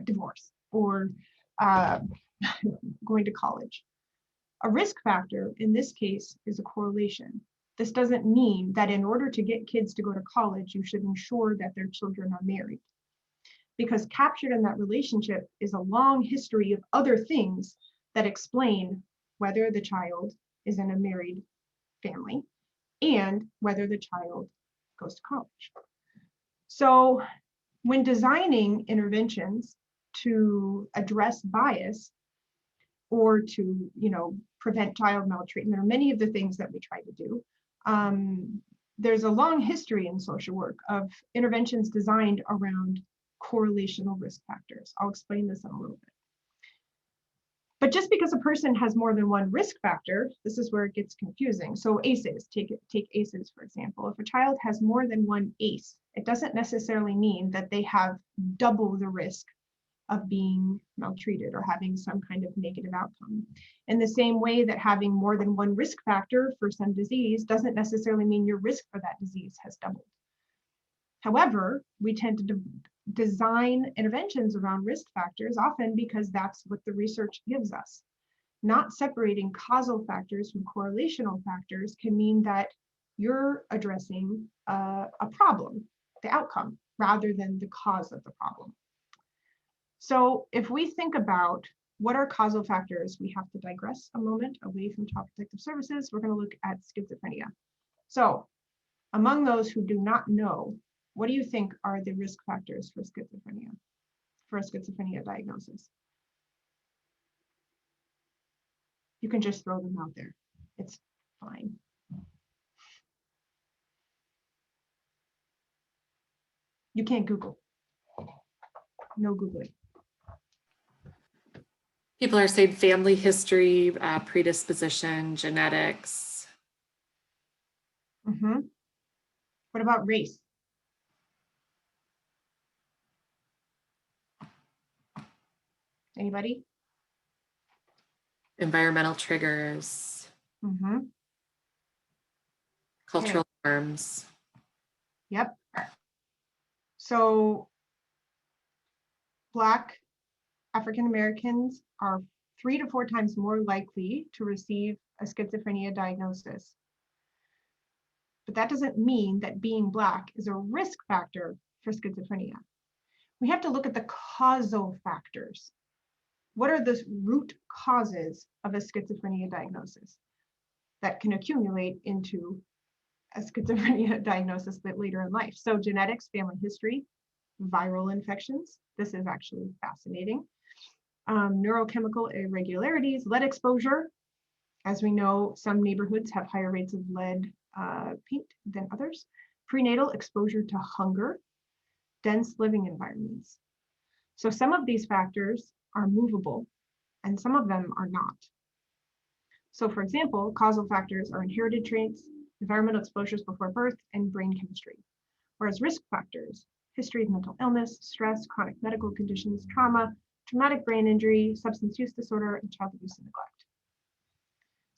divorce or going to college. A risk factor in this case is a correlation. This doesn't mean that in order to get kids to go to college, you should ensure that their children are married. Because captured in that relationship is a long history of other things that explain whether the child is in a married family and whether the child goes to college. So when designing interventions to address bias or to, prevent child maltreatment, or many of the things that we try to do, there's a long history in social work of interventions designed around correlational risk factors. I'll explain this in a little bit. But just because a person has more than one risk factor, this is where it gets confusing. So ACEs, take ACEs for example. If a child has more than one ACE, it doesn't necessarily mean that they have double the risk of being maltreated or having some kind of negative outcome. In the same way that having more than one risk factor for some disease doesn't necessarily mean your risk for that disease has doubled. However, we tend to design interventions around risk factors often because that's what the research gives us. Not separating causal factors from correlational factors can mean that you're addressing a problem, the outcome, rather than the cause of the problem. So if we think about what are causal factors, we have to digress a moment away from child protective services. We're going to look at schizophrenia. So among those who do not know, what do you think are the risk factors for schizophrenia, for a schizophrenia diagnosis? You can just throw them out there. It's fine. You can't Google. No Googling.
People are saying family history, predisposition, genetics.
Mm-hmm. What about race? Anybody?
Environmental triggers.
Mm-hmm.
Cultural norms.
Yep. So Black African Americans are 3 to 4 times more likely to receive a schizophrenia diagnosis. But that doesn't mean that being Black is a risk factor for schizophrenia. We have to look at the causal factors. What are the root causes of a schizophrenia diagnosis that can accumulate into a schizophrenia diagnosis bit later in life? So genetics, family history, viral infections. This is actually fascinating. Neurochemical irregularities, lead exposure. As we know, some neighborhoods have higher rates of lead paint than others. Prenatal exposure to hunger, dense living environments. So some of these factors are movable and some of them are not. So for example, causal factors are inherited traits, environmental exposures before birth, and brain chemistry. Whereas risk factors, history of mental illness, stress, chronic medical conditions, trauma, traumatic brain injury, substance use disorder, and child abuse and neglect.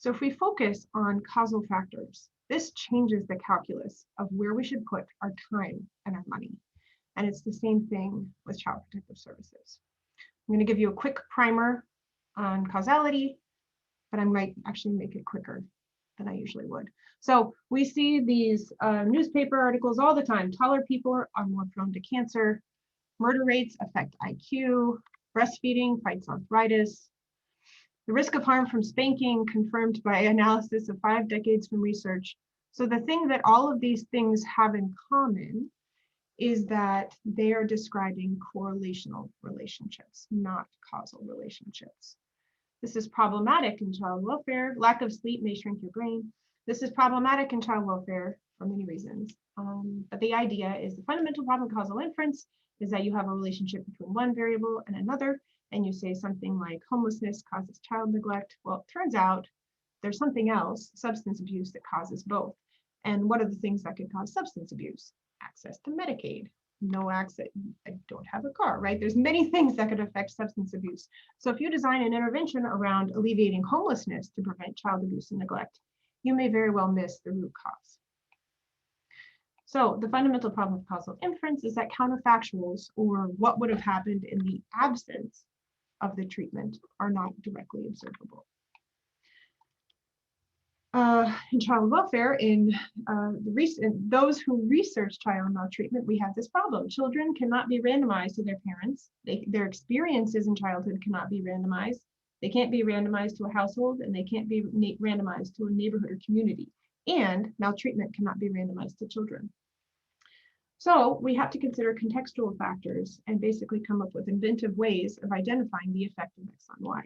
So if we focus on causal factors, this changes the calculus of where we should put our time and our money. And it's the same thing with child protective services. I'm going to give you a quick primer on causality, but I might actually make it quicker than I usually would. So we see these newspaper articles all the time. Taller people are more prone to cancer. Murder rates affect IQ. Breastfeeding fights arthritis. The risk of harm from spanking confirmed by analysis of 5 decades from research. So the thing that all of these things have in common is that they are describing correlational relationships, not causal relationships. This is problematic in child welfare. Lack of sleep may shrink your brain. This is problematic in child welfare for many reasons. But the idea is the fundamental problem of causal inference is that you have a relationship between one variable and another, and you say something like homelessness causes child neglect. Well, it turns out there's something else, substance abuse, that causes both. And what are the things that could cause substance abuse? Access to Medicaid, no access, I don't have a car, right? There's many things that could affect substance abuse. So if you design an intervention around alleviating homelessness to prevent child abuse and neglect, you may very well miss the root cause. So the fundamental problem of causal inference is that counterfactuals, or what would have happened in the absence of the treatment, are not directly observable. In child welfare, in those who research child maltreatment, we have this problem. Children cannot be randomized to their parents. Their experiences in childhood cannot be randomized. They can't be randomized to a household, and they can't be randomized to a neighborhood or community. And maltreatment cannot be randomized to children. So we have to consider contextual factors and basically come up with inventive ways of identifying the effect of X on Y.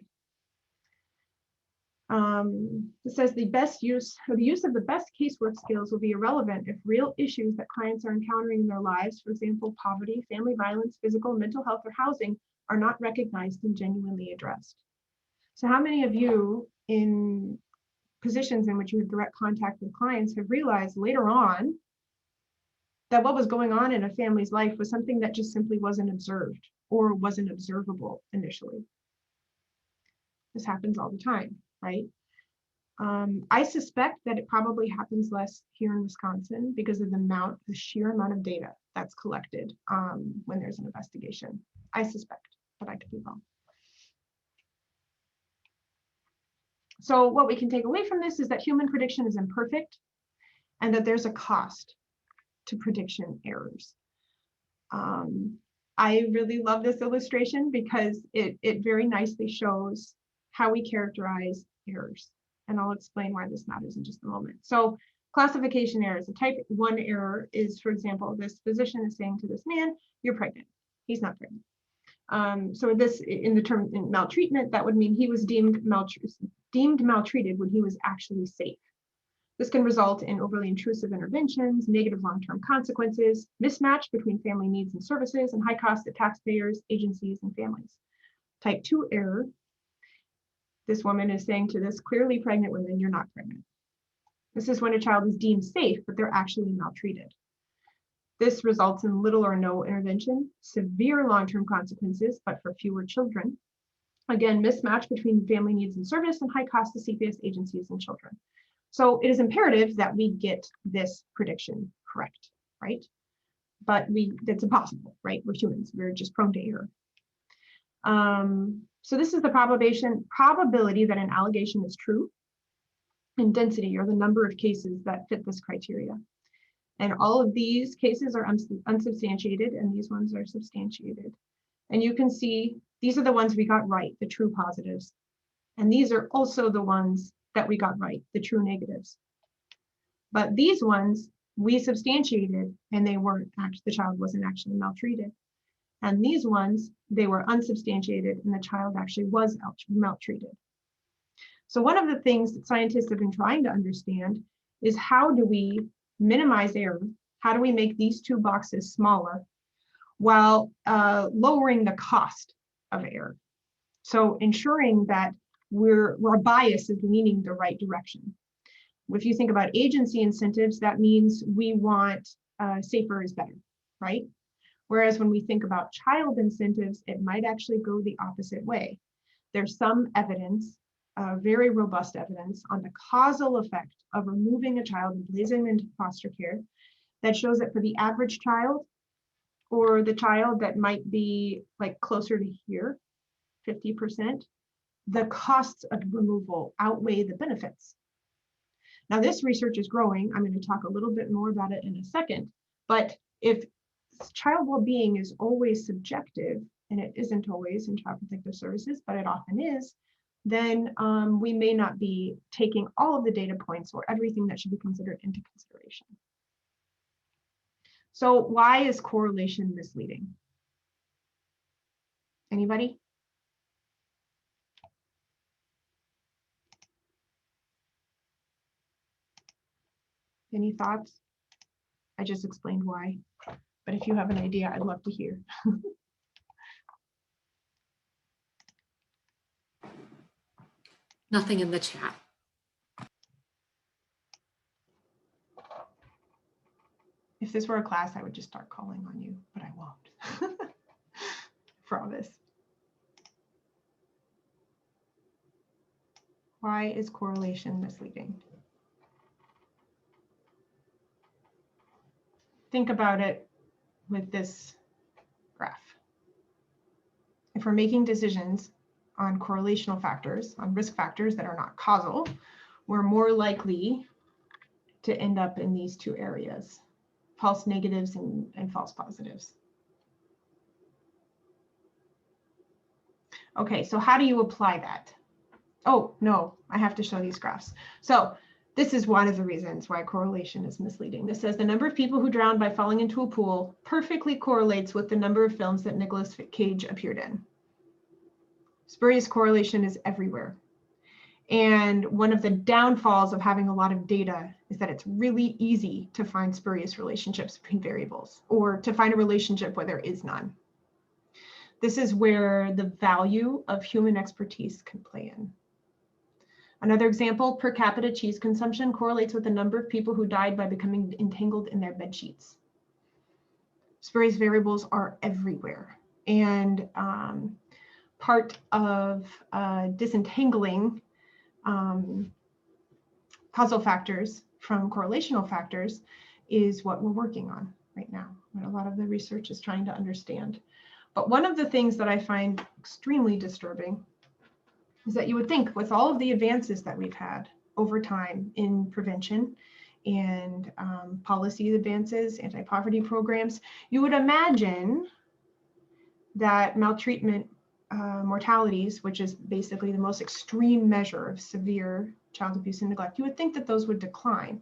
It says the use of the best casework skills will be irrelevant if real issues that clients are encountering in their lives, for example, poverty, family violence, physical, mental health, or housing, are not recognized and genuinely addressed. So how many of you in positions in which you have direct contact with clients have realized later on that what was going on in a family's life was something that just simply wasn't observed or wasn't observable initially? This happens all the time, right? I suspect that it probably happens less here in Wisconsin because of the sheer amount of data that's collected when there's an investigation. I suspect, but I could be wrong. So what we can take away from this is that human prediction is imperfect and that there's a cost to prediction errors. I really love this illustration because it very nicely shows how we characterize errors. And I'll explain why this matters in just a moment. So classification errors, a type 1 error is, for example, this physician is saying to this man, you're pregnant. He's not pregnant. So this, in the term in maltreatment, that would mean he was deemed maltreated when he was actually safe. This can result in overly intrusive interventions, negative long-term consequences, mismatch between family needs and services, and high costs to taxpayers, agencies, and families. Type 2 error, this woman is saying to this clearly pregnant woman, you're not pregnant. This is when a child is deemed safe, but they're actually maltreated. This results in little or no intervention, severe long-term consequences, but for fewer children. Again, mismatch between family needs and service, and high cost to CPS agencies and children. So it is imperative that we get this prediction correct, right? But that's impossible, right? We're humans, we're just prone to error. So this is the probability that an allegation is true, and density, or the number of cases that fit this criteria. And all of these cases are unsubstantiated, and these ones are substantiated. And you can see these are the ones we got right, the true positives. And these are also the ones that we got right, the true negatives. But these ones we substantiated, and they weren't actually, the child wasn't actually maltreated. And these ones, they were unsubstantiated, and the child actually was maltreated. So one of the things that scientists have been trying to understand is how do we minimize error? How do we make these two boxes smaller while lowering the cost of error? So ensuring that our bias is leaning the right direction. If you think about agency incentives, that means we want safer is better, right? Whereas when we think about child incentives, it might actually go the opposite way. There's some evidence very robust evidence on the causal effect of removing a child and placing them into foster care that shows that for the average child, or the child that might be like closer to here, 50%, the costs of removal outweigh the benefits. Now, this research is growing. I'm going to talk a little bit more about it in a second. But if child well-being is always subjective, and it isn't always in child protective services, but it often is, then we may not be taking all of the data points or everything that should be considered into consideration. So why is correlation misleading? Anybody? Any thoughts? I just explained why, but if you have an idea, I'd love to hear.
Nothing in the chat.
If this were a class, I would just start calling on you, but I won't. Promise. Why is correlation misleading? Think about it with this graph. If we're making decisions on correlational factors, on risk factors that are not causal, we're more likely to end up in these two areas, false negatives and false positives. Okay, so how do you apply that? Oh, no, I have to show these graphs. So this is one of the reasons why correlation is misleading. This says the number of people who drowned by falling into a pool perfectly correlates with the number of films that Nicolas Cage appeared in. Spurious correlation is everywhere. And one of the downfalls of having a lot of data is that it's really easy to find spurious relationships between variables, or to find a relationship where there is none. This is where the value of human expertise can play in. Another example, per capita cheese consumption correlates with the number of people who died by becoming entangled in their bed sheets. Spurious variables are everywhere. And part of disentangling causal factors from correlational factors is what we're working on right now, what a lot of the research is trying to understand. But one of the things that I find extremely disturbing is that you would think with all of the advances that we've had over time in prevention and policy advances, anti-poverty programs, you would imagine that maltreatment mortalities, which is basically the most extreme measure of severe child abuse and neglect, you would think that those would decline.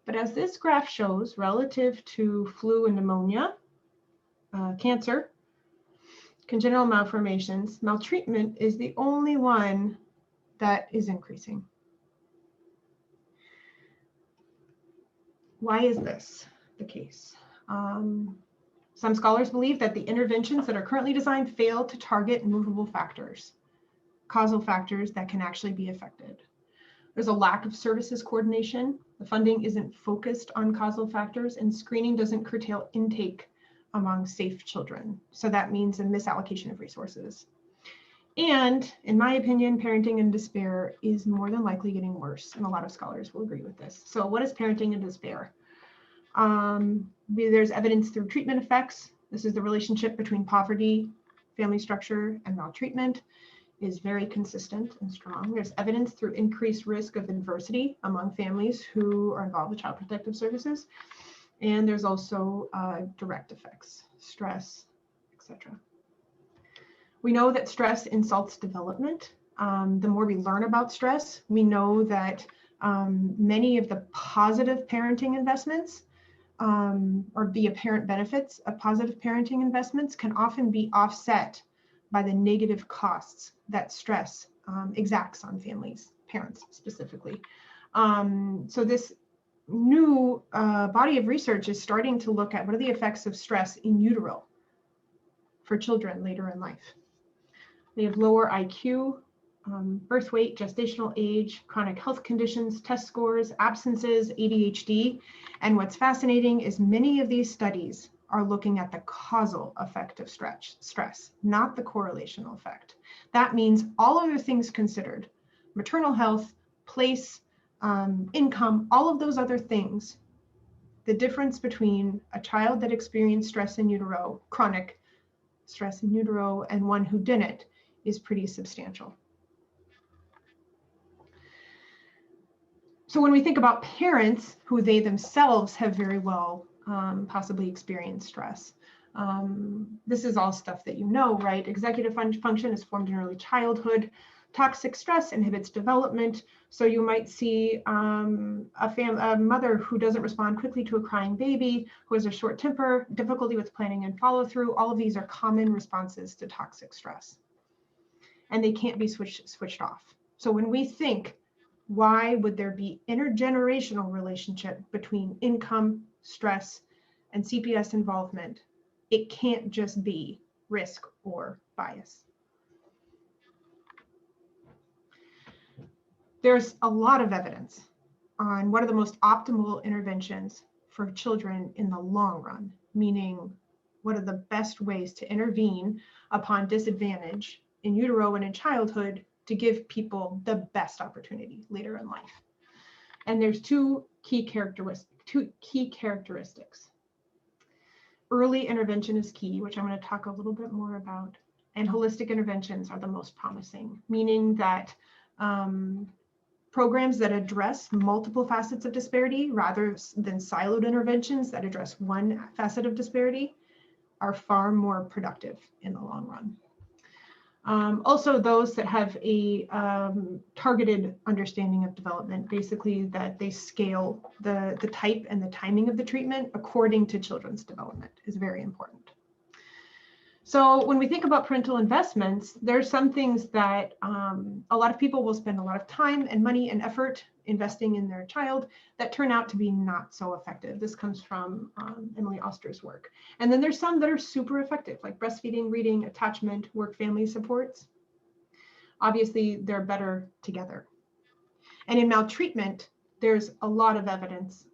But as this graph shows, relative to flu and pneumonia, cancer, congenital malformations, maltreatment is the only one that is increasing. Why is this the case? Some scholars believe that the interventions that are currently designed fail to target movable factors, causal factors that can actually be affected. There's a lack of services coordination. The funding isn't focused on causal factors, and screening doesn't curtail intake among safe children. So that means a misallocation of resources. And in my opinion, parenting in despair is more than likely getting worse, and a lot of scholars will agree with this. So what is parenting in despair? There's evidence through treatment effects. This is the relationship between poverty, family structure, and maltreatment is very consistent and strong. There's evidence through increased risk of adversity among families who are involved with child protective services. And there's also direct effects, stress, etc. We know that stress insults development. The more we learn about stress, we know that many of the positive parenting investments or the apparent benefits of positive parenting investments can often be offset by the negative costs that stress exacts on families, parents specifically. So this new body of research is starting to look at what are the effects of stress in utero for children later in life. They have lower IQ, birth weight, gestational age, chronic health conditions, test scores, absences, ADHD. And what's fascinating is many of these studies are looking at the causal effect of stress, not the correlational effect. That means all other things considered, maternal health, place, income, all of those other things, the difference between a child that experienced stress in utero, chronic stress in utero, and one who didn't is pretty substantial. So when we think about parents who they themselves have very well possibly experienced stress, this is all stuff that you know, right? Executive function is formed in early childhood. Toxic stress inhibits development. So you might see a mother who doesn't respond quickly to a crying baby, who has a short temper, difficulty with planning and follow through. All of these are common responses to toxic stress. And they can't be switched off. So when we think, why would there be intergenerational relationship between income, stress, and CPS involvement? It can't just be risk or bias. There's a lot of evidence on what are the most optimal interventions for children in the long run, meaning what are the best ways to intervene upon disadvantage in utero and in childhood to give people the best opportunity later in life. And there's two key characteristics. Early intervention is key, which I'm going to talk a little bit more about, and holistic interventions are the most promising, meaning that programs that address multiple facets of disparity rather than siloed interventions that address one facet of disparity are far more productive in the long run. Also, those that have a targeted understanding of development, basically that they scale the type and the timing of the treatment according to children's development, is very important. So when we think about parental investments, there's some things that a lot of people will spend a lot of time and money and effort investing in their child that turn out to be not so effective. This comes from Emily Oster's work. And then there's some that are super effective, like breastfeeding, reading, attachment, work, family supports. Obviously, they're better together. And in maltreatment, there's a lot of evidence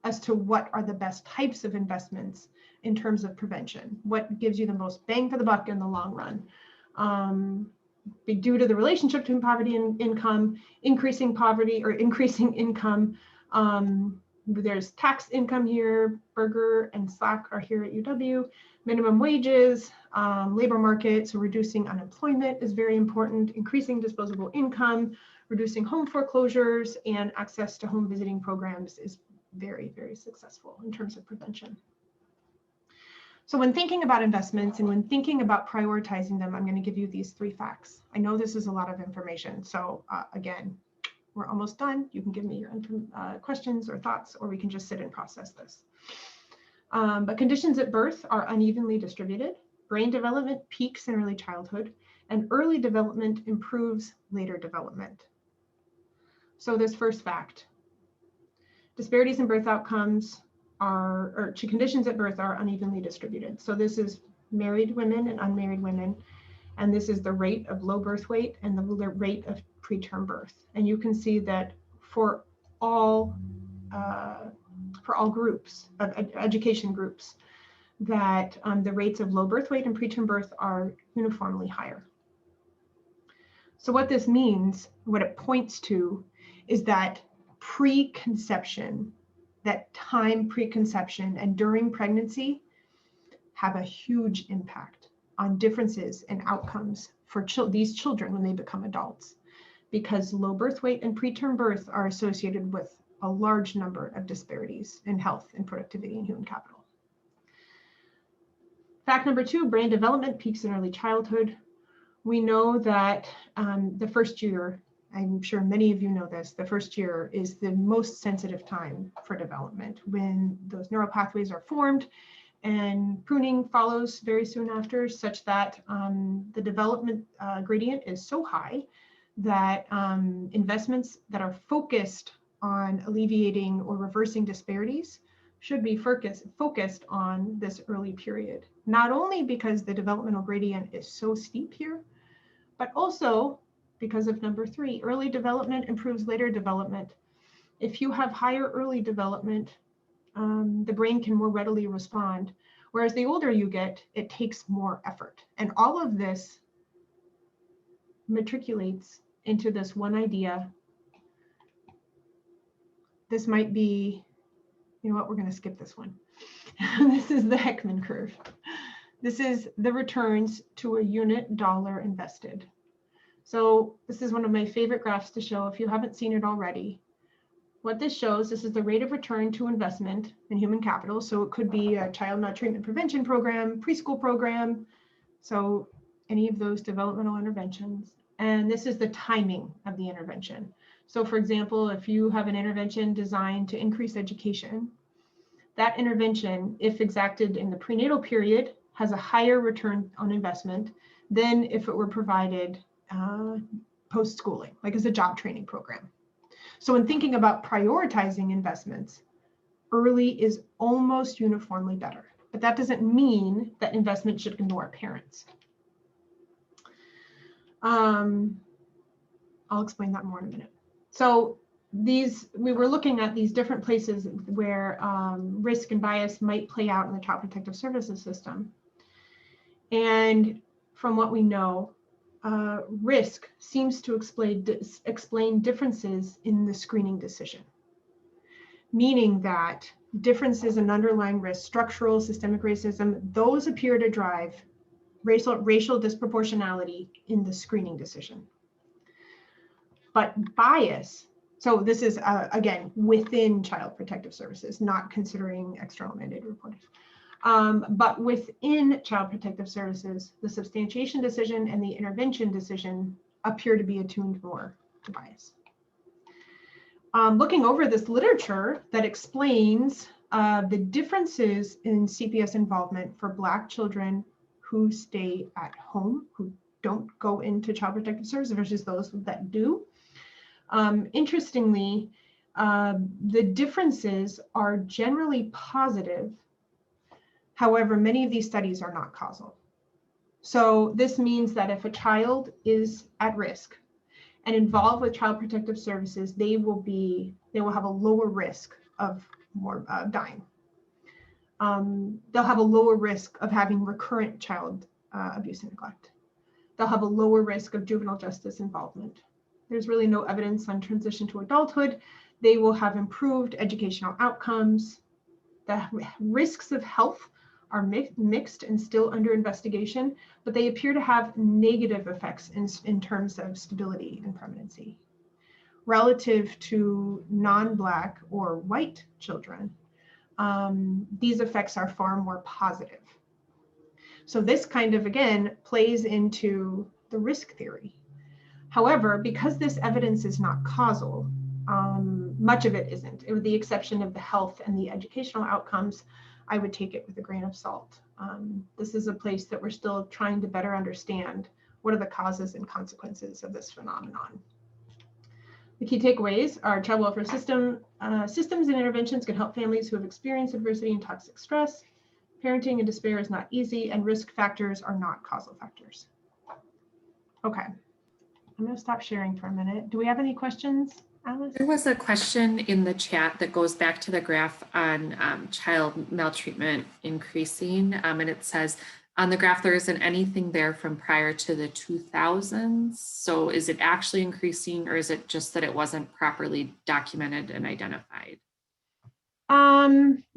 as to what are the best types of investments in terms of prevention, what gives you the most bang for the buck in the long run. Due to the relationship between poverty and income, increasing poverty or increasing income. There's tax income here, Berger and Slack are here at UW, minimum wages, labor market, so reducing unemployment is very important, increasing disposable income, reducing home foreclosures, and access to home visiting programs is very, very successful in terms of prevention. So when thinking about investments and when thinking about prioritizing them, I'm going to give you these 3 facts. I know this is a lot of information. So again, we're almost done. You can give me your questions or thoughts, or we can just sit and process this. But conditions at birth are unevenly distributed. Brain development peaks in early childhood, and early development improves later development. So this first fact, disparities in birth outcomes conditions at birth are unevenly distributed. So this is married women and unmarried women, and this is the rate of low birth weight and the rate of preterm birth. And you can see that for all groups of education groups, that the rates of low birth weight and preterm birth are uniformly higher. So what this means, what it points to, is that preconception, that time preconception and during pregnancy have a huge impact on differences in outcomes for these children when they become adults, because low birth weight and preterm birth are associated with a large number of disparities in health and productivity and human capital. Fact number 2, brain development peaks in early childhood. We know that the first year, I'm sure many of you know this, the first year is the most sensitive time for development, when those neural pathways are formed, and pruning follows very soon after, such that the development gradient is so high that investments that are focused on alleviating or reversing disparities should be focused on this early period, not only because the developmental gradient is so steep here, but also because of number 3, early development improves later development. If you have higher early development, the brain can more readily respond, whereas the older you get, it takes more effort. And all of this matriculates into this one idea. This might be, you know what, we're going to skip this one. This is the Heckman curve. This is the returns to a unit dollar invested. So this is one of my favorite graphs to show if you haven't seen it already. What this shows, this is the rate of return to investment in human capital. So it could be a child maltreatment prevention program, preschool program, so any of those developmental interventions. And this is the timing of the intervention. So for example, if you have an intervention designed to increase education, that intervention, if exacted in the prenatal period, has a higher return on investment than if it were provided post-schooling, like as a job training program. So when thinking about prioritizing investments, early is almost uniformly better, but that doesn't mean that investment should ignore parents. I'll explain that more in a minute. So we were looking at these different places where risk and bias might play out in the Child Protective Services system. And from what we know, risk seems to explain differences in the screening decision, meaning that differences in underlying risk, structural, systemic racism, those appear to drive racial disproportionality in the screening decision. But bias, so this is, again, within Child Protective Services, not considering external mandated reporters. But within Child Protective Services, the substantiation decision and the intervention decision appear to be attuned more to bias. Looking over this literature that explains the differences in CPS involvement for Black children who stay at home, who don't go into Child Protective Services versus those that do. Interestingly, the differences are generally positive. However, many of these studies are not causal. So this means that if a child is at risk and involved with Child Protective Services, they will have a lower risk of more dying. They'll have a lower risk of having recurrent child abuse and neglect. They'll have a lower risk of juvenile justice involvement. There's really no evidence on transition to adulthood. They will have improved educational outcomes. The risks of health are mixed and still under investigation, but they appear to have negative effects in terms of stability and permanency. Relative to non-Black or white children, these effects are far more positive. So this kind of, again, plays into the risk theory. However, because this evidence is not causal, much of it isn't. With the exception of the health and the educational outcomes, I would take it with a grain of salt. This is a place that we're still trying to better understand what are the causes and consequences of this phenomenon. The key takeaways are child welfare systems and interventions can help families who have experienced adversity and toxic stress. Parenting in despair is not easy, and risk factors are not causal factors. Okay, I'm going to stop sharing for a minute. Do we have any questions, Alice?
There was a question in the chat that goes back to the graph on child maltreatment increasing, and it says, on the graph, there isn't anything there from prior to the 2000s. So is it actually increasing, or is it just that it wasn't properly documented and identified?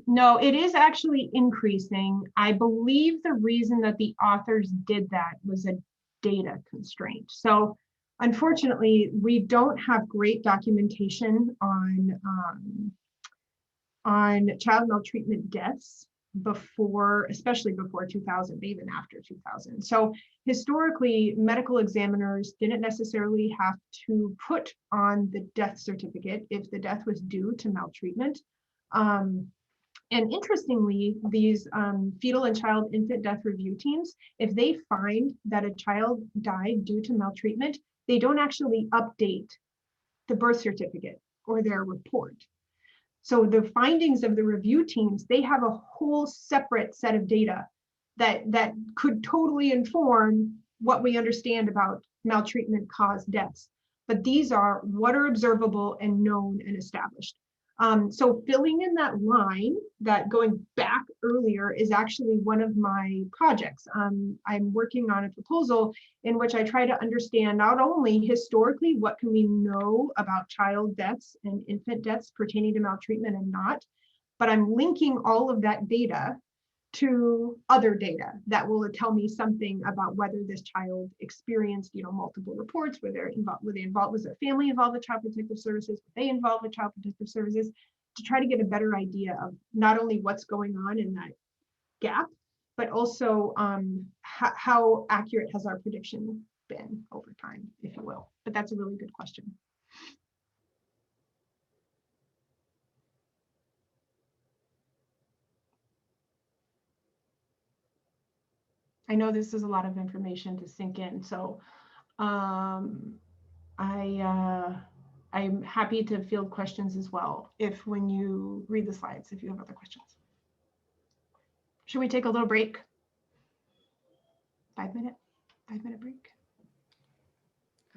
No, it is actually increasing. I believe the reason that the authors did that was a data constraint. So unfortunately, we don't have great documentation on child maltreatment deaths before, especially before 2000, but even after 2000. So historically, medical examiners didn't necessarily have to put on the death certificate if the death was due to maltreatment. And interestingly, these fetal and child infant death review teams, if they find that a child died due to maltreatment, they don't actually update the birth certificate or their report. So the findings of the review teams, they have a whole separate set of data that could totally inform what we understand about maltreatment caused deaths. But these are what are observable and known and established. So filling in that line, that going back earlier, is actually one of my projects. I'm working on a proposal in which I try to understand not only historically what can we know about child deaths and infant deaths pertaining to maltreatment and not, but I'm linking all of that data to other data that will tell me something about whether this child experienced, multiple reports, were they involved, was their family involved with child protective services, were they involved with child protective services, to try to get a better idea of not only what's going on in that gap, but also how accurate has our prediction been over time, if you will. But that's a really good question. I know this is a lot of information to sink in, so I'm happy to field questions as well when you read the slides, if you have other questions. Should we take a little break? 5-minute break.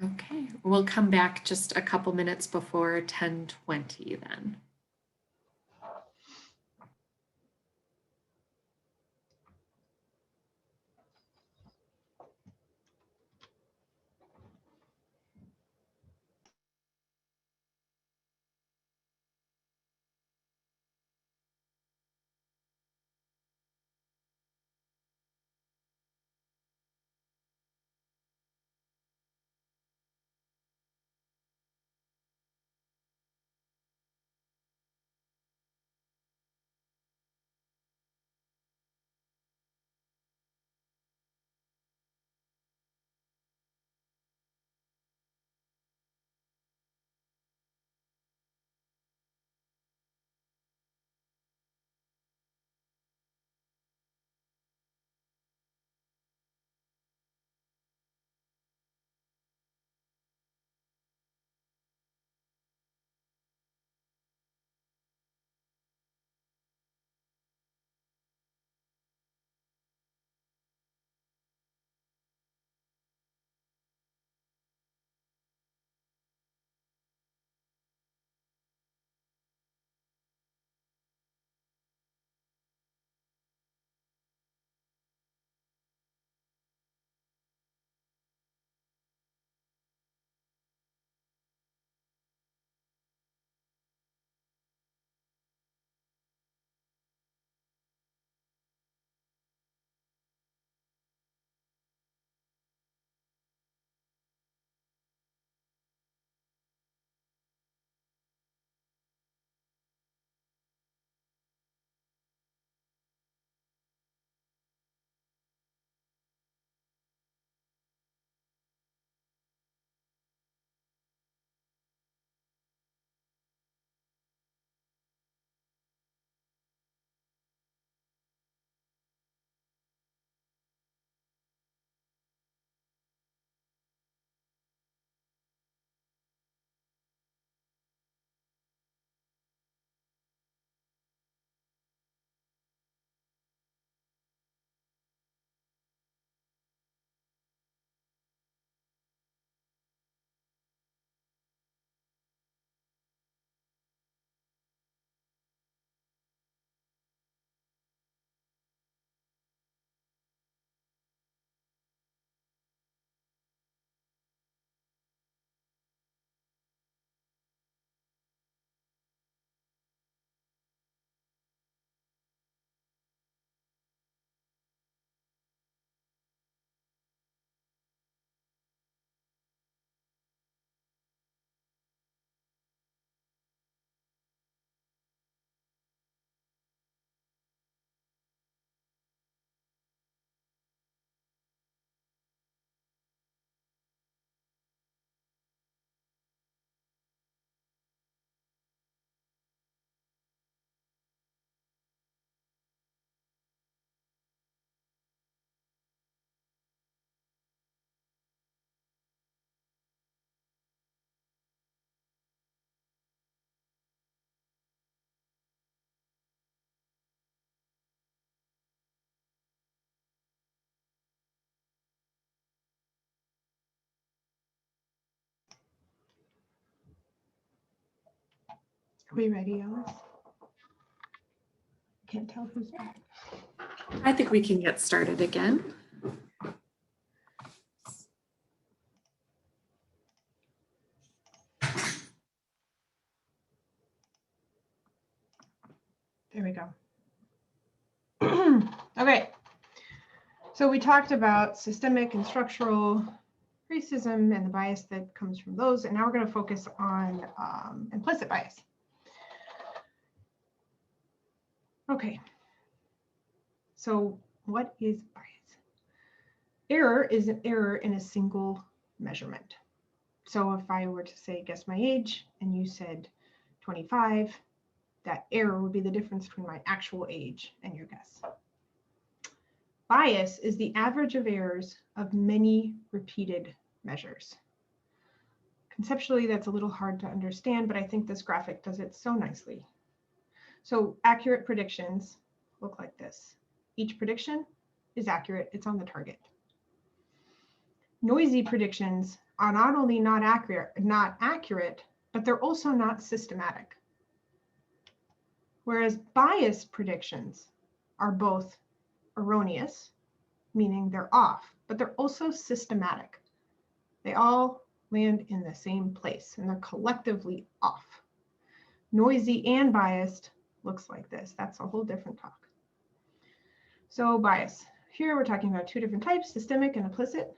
Okay, we'll come back just a couple minutes before 10:20 then.
Are we ready, Alice? Can't tell who's back.
I think we can get started again.
There we go. Okay. So we talked about systemic and structural racism and the bias that comes from those. And now we're going to focus on implicit bias. Okay. So what is bias? Error is an error in a single measurement. So if I were to say, guess my age, and you said 25, that error would be the difference between my actual age and your guess. Bias is the average of errors of many repeated measures. Conceptually, that's a little hard to understand, but I think this graphic does it so nicely. So accurate predictions look like this. Each prediction is accurate, it's on the target. Noisy predictions are not only not accurate, but they're also not systematic. Whereas biased predictions are both erroneous, meaning they're off, but they're also systematic. They all land in the same place and they're collectively off. Noisy and biased looks like this. That's a whole different talk. So bias. Here we're talking about two different types, systemic and implicit.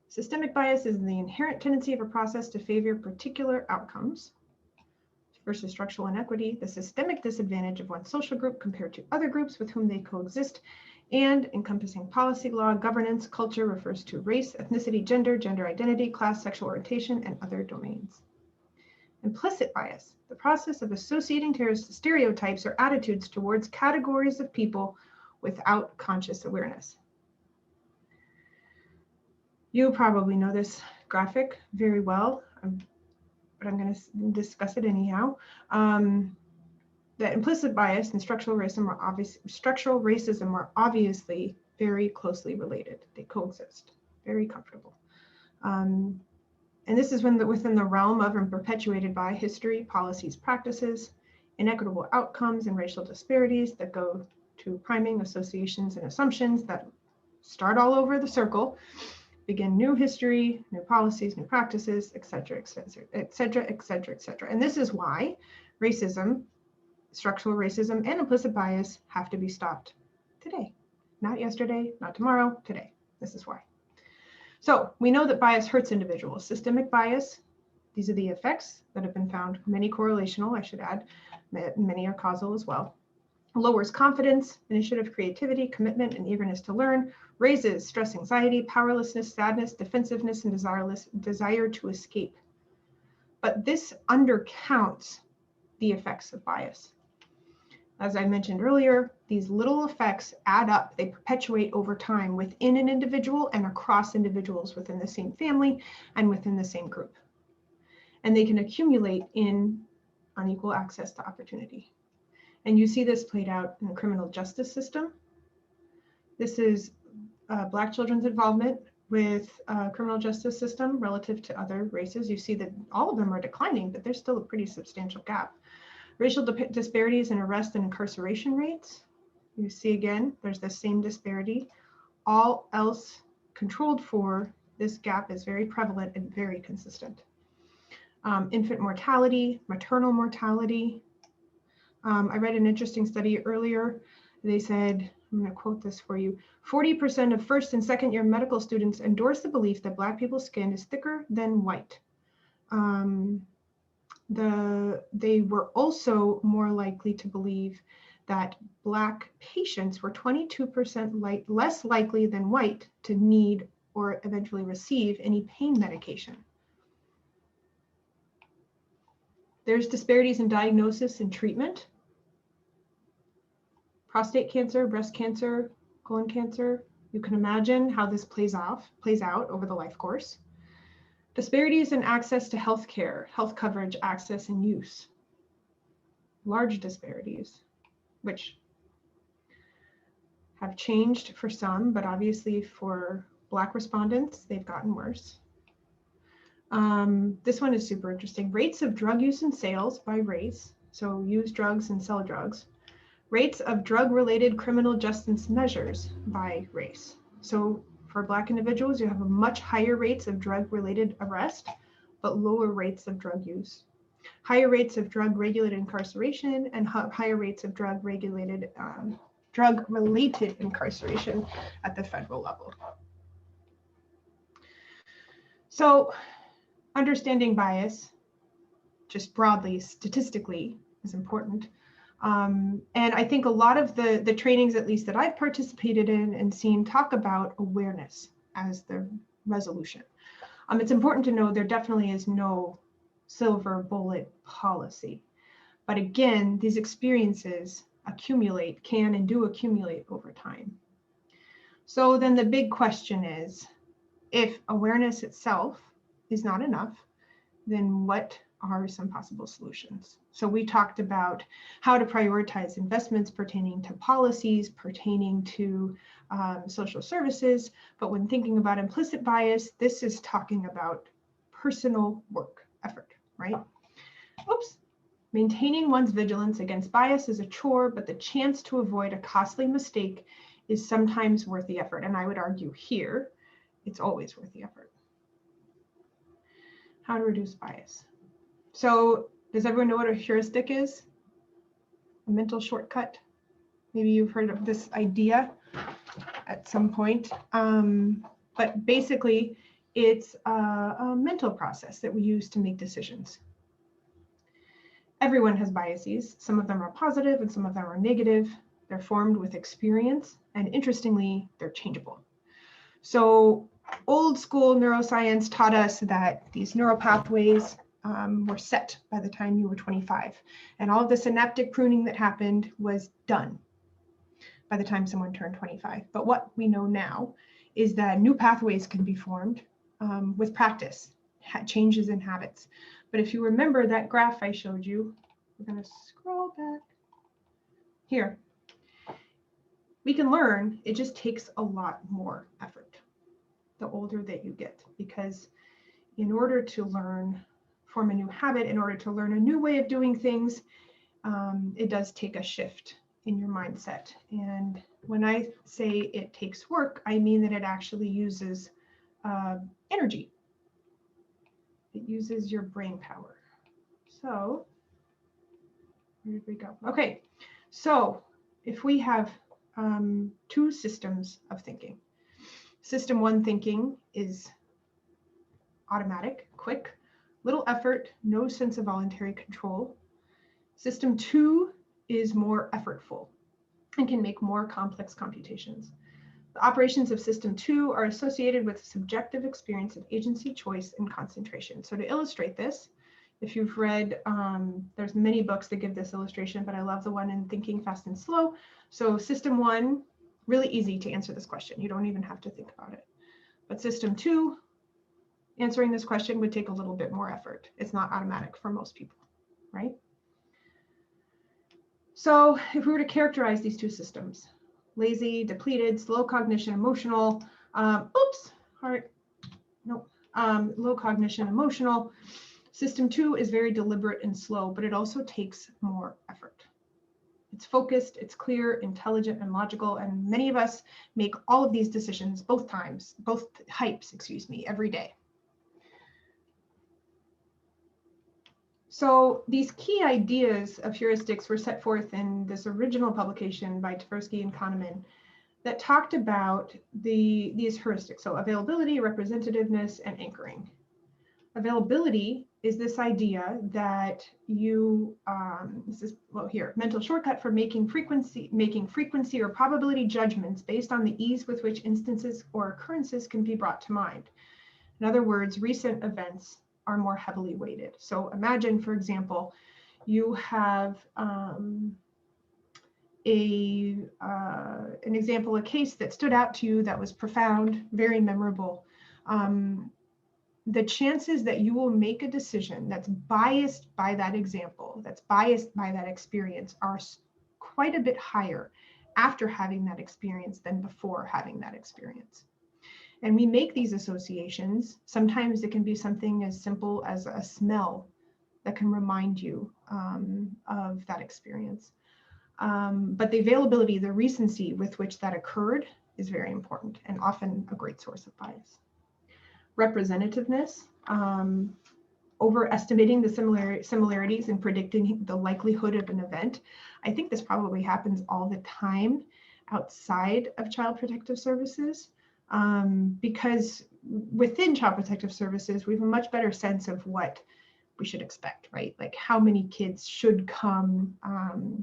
Systemic bias is the inherent tendency of a process to favor particular outcomes versus structural inequity, the systemic disadvantage of one social group compared to other groups with whom they coexist, and encompassing policy, law, governance, culture, refers to race, ethnicity, gender identity, class, sexual orientation, and other domains. Implicit bias, the process of associating stereotypes or attitudes towards categories of people without conscious awareness. You probably know this graphic very well, but I'm going to discuss it anyhow. That implicit bias and structural racism are obviously very closely related. They coexist, very comfortable. And this is within the realm of and perpetuated by history, policies, practices, inequitable outcomes, and racial disparities that go to priming, associations, and assumptions that start all over the circle, begin new history, new policies, new practices, et cetera, et cetera, et cetera, et cetera, et cetera. And this is why racism, structural racism, and implicit bias have to be stopped today. Not yesterday, not tomorrow, today. This is why. So we know that bias hurts individuals. Systemic bias, these are the effects that have been found, many correlational, I should add, many are causal as well. Lowers confidence, initiative, creativity, commitment, and eagerness to learn, raises stress, anxiety, powerlessness, sadness, defensiveness, and desire to escape. But this undercounts the effects of bias. As I mentioned earlier, these little effects add up. They perpetuate over time within an individual and across individuals within the same family and within the same group. And they can accumulate in unequal access to opportunity. And you see this played out in the criminal justice system. This is Black children's involvement with criminal justice system relative to other races. You see that all of them are declining, but there's still a pretty substantial gap. Racial disparities in arrest and incarceration rates. You see again, there's the same disparity. All else controlled for, this gap is very prevalent and very consistent. Infant mortality, maternal mortality. I read an interesting study earlier. They said, I'm going to quote this for you, 40% of first and second year medical students endorse the belief that Black people's skin is thicker than white. They were also more likely to believe that Black patients were 22% less likely than white to need or eventually receive any pain medication. There's disparities in diagnosis and treatment. Prostate cancer, breast cancer, colon cancer. You can imagine how this plays out over the life course. Disparities in access to healthcare, health coverage, access, and use. Large disparities, which have changed for some, but obviously for Black respondents, they've gotten worse. This one is super interesting. Rates of drug use and sales by race. So use drugs and sell drugs. Rates of drug-related criminal justice measures by race. So for Black individuals, you have a much higher rates of drug-related arrest, but lower rates of drug use. Higher rates of drug-regulated incarceration and higher rates of drug-related incarceration at the federal level. So understanding bias, just broadly, statistically, is important. And I think a lot of the trainings, at least that I've participated in and seen, talk about awareness as the resolution. It's important to know there definitely is no silver bullet policy. But again, these experiences can and do accumulate over time. So then the big question is, if awareness itself is not enough, then what are some possible solutions? So we talked about how to prioritize investments pertaining to policies, pertaining to social services. But when thinking about implicit bias, this is talking about personal work effort, right? Oops. Maintaining one's vigilance against bias is a chore, but the chance to avoid a costly mistake is sometimes worth the effort. And I would argue here, it's always worth the effort. How to reduce bias. So does everyone know what a heuristic is? A mental shortcut? Maybe you've heard of this idea at some point. But basically, it's a mental process that we use to make decisions. Everyone has biases. Some of them are positive and some of them are negative. They're formed with experience, and interestingly, they're changeable. So old school neuroscience taught us that these neural pathways were set by the time you were 25. And all of the synaptic pruning that happened was done by the time someone turned 25. But what we know now is that new pathways can be formed with practice, changes in habits. But if you remember that graph I showed you, we're going to scroll back here. We can learn, it just takes a lot more effort the older that you get, because in order to form a new habit, in order to learn a new way of doing things, it does take a shift in your mindset. And when I say it takes work, I mean that it actually uses energy. It uses your brain power. So where did we go? Okay, so if we have two systems of thinking. System one thinking is automatic, quick, little effort, no sense of voluntary control. System two is more effortful and can make more complex computations. The operations of system two are associated with subjective experience of agency, choice, and concentration. So to illustrate this, if you've read, there's many books that give this illustration, but I love the one in Thinking Fast and Slow. So system one, really easy to answer this question. You don't even have to think about it. But system two, answering this question would take a little bit more effort. It's not automatic for most people, right? So if we were to characterize these two systems, lazy, depleted, slow cognition, emotional, low cognition, emotional. System two is very deliberate and slow, but it also takes more effort. It's focused, it's clear, intelligent, and logical, and many of us make all of these decisions both types, every day. So these key ideas of heuristics were set forth in this original publication by Tversky and Kahneman that talked about these heuristics, so availability, representativeness, and anchoring. Availability is this idea that mental shortcut for making frequency or probability judgments based on the ease with which instances or occurrences can be brought to mind. In other words, recent events are more heavily weighted. So imagine, for example, you have an example, a case that stood out to you that was profound, very memorable. The chances that you will make a decision that's biased by that example, that's biased by that experience, are quite a bit higher after having that experience than before having that experience. And we make these associations. Sometimes it can be something as simple as a smell that can remind you of that experience. But the availability, the recency with which that occurred is very important and often a great source of bias. Representativeness, overestimating the similarities and predicting the likelihood of an event. I think this probably happens all the time outside of Child Protective Services, because within Child Protective Services, we have a much better sense of what we should expect, right? Like how many kids should come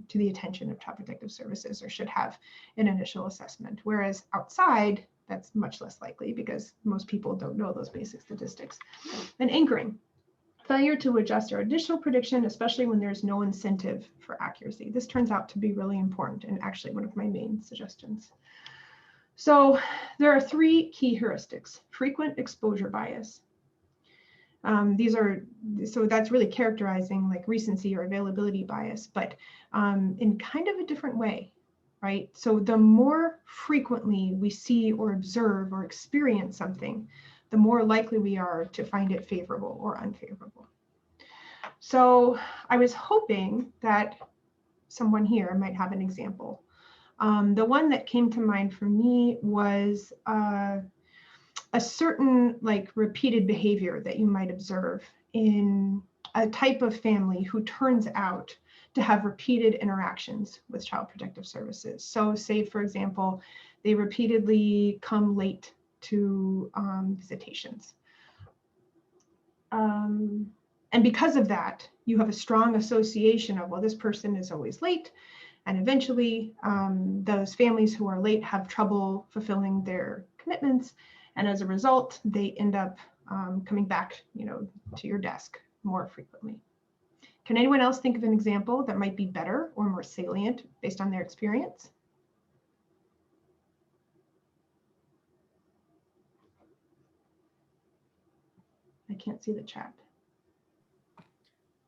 to the attention of Child Protective Services or should have an initial assessment. Whereas outside, that's much less likely because most people don't know those basic statistics. And anchoring, failure to adjust our initial prediction, especially when there's no incentive for accuracy. This turns out to be really important and actually one of my main suggestions. So there are three key heuristics: frequent exposure bias. So that's really characterizing like recency or availability bias, but in kind of a different way, right? So the more frequently we see or observe or experience something, the more likely we are to find it favorable or unfavorable. So I was hoping that someone here might have an example. The one that came to mind for me was a certain like repeated behavior that you might observe in a type of family who turns out to have repeated interactions with Child Protective Services. So say, for example, they repeatedly come late to visitations. And because of that, you have a strong association of, well, this person is always late. And eventually those families who are late have trouble fulfilling their commitments. And as a result, they end up coming back, to your desk more frequently. Can anyone else think of an example that might be better or more salient based on their experience? I can't see the chat.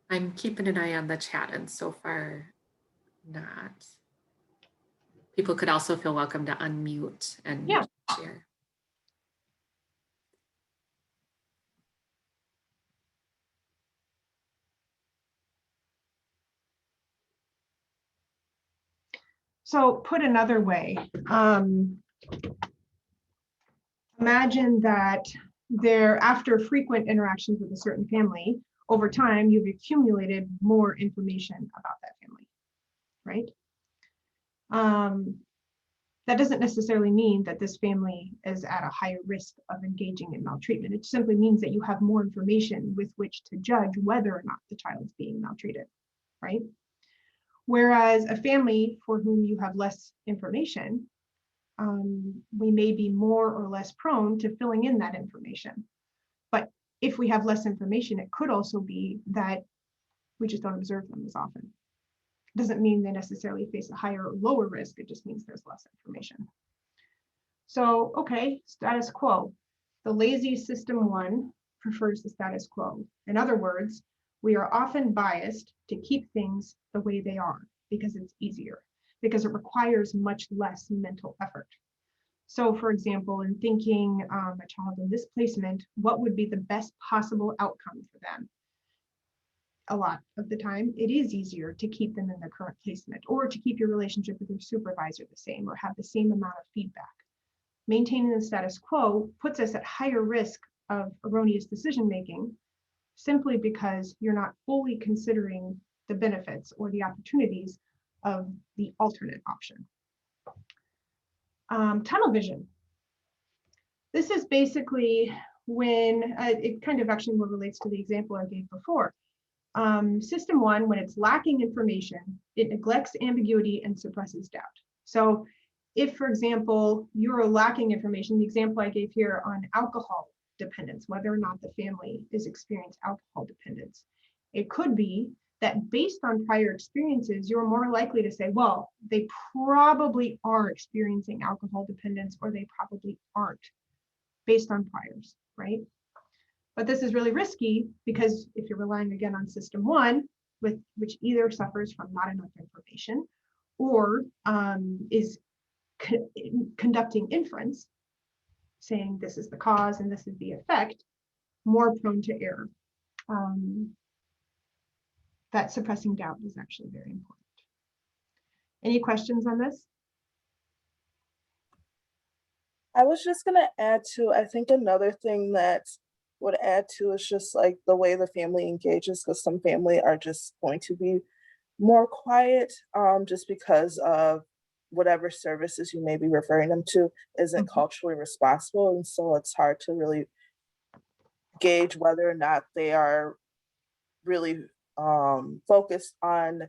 I'm keeping an eye on the chat, and so far not. People could also feel welcome to unmute and share.
So put another way, imagine that after frequent interactions with a certain family, over time, you've accumulated more information about that family, right? That doesn't necessarily mean that this family is at a higher risk of engaging in maltreatment. It simply means that you have more information with which to judge whether or not the child is being maltreated, right? Whereas a family for whom you have less information, we may be more or less prone to filling in that information. But if we have less information, it could also be that we just don't observe them as often. It doesn't mean they necessarily face a higher or lower risk, it just means there's less information. So, okay, status quo. The lazy system one prefers the status quo. In other words, we are often biased to keep things the way they are because it's easier, because it requires much less mental effort. So for example, in thinking a child in this placement, what would be the best possible outcome for them? A lot of the time, it is easier to keep them in the current placement or to keep your relationship with your supervisor the same or have the same amount of feedback. Maintaining the status quo puts us at higher risk of erroneous decision-making simply because you're not fully considering the benefits or the opportunities of the alternate option. Tunnel vision. This is basically when, it kind of actually more relates to the example I gave before. System one, when it's lacking information, it neglects ambiguity and suppresses doubt. So if, for example, you're lacking information, the example I gave here on alcohol dependence, whether or not the family is experiencing alcohol dependence, it could be that based on prior experiences, you're more likely to say, well, they probably are experiencing alcohol dependence or they probably aren't based on priors, right? But this is really risky because if you're relying again on system one, which either suffers from not enough information or is conducting inference, saying this is the cause and this is the effect, more prone to error. That suppressing doubt is actually very important. Any questions on this?
I was just gonna add to, I think another thing that would add to is just like the way the family engages, because some family are just going to be more quiet, just because of whatever services you may be referring them to isn't culturally responsible. And so it's hard to really gauge whether or not they are really focused on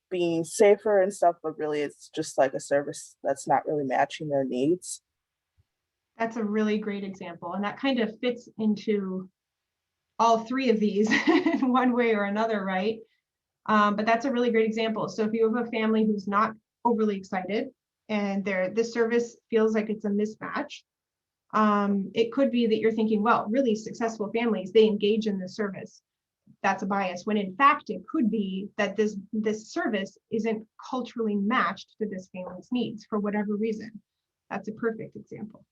being safer and stuff, but really it's just like a service that's not really matching their needs.
That's a really great example. And that kind of fits into all three of these in one way or another, right? But that's a really great example. So if you have a family who's not overly excited and this service feels like it's a mismatch, it could be that you're thinking, well, really successful families, they engage in this service. That's a bias, when in fact it could be that this service isn't culturally matched to this family's needs for whatever reason. That's a perfect example.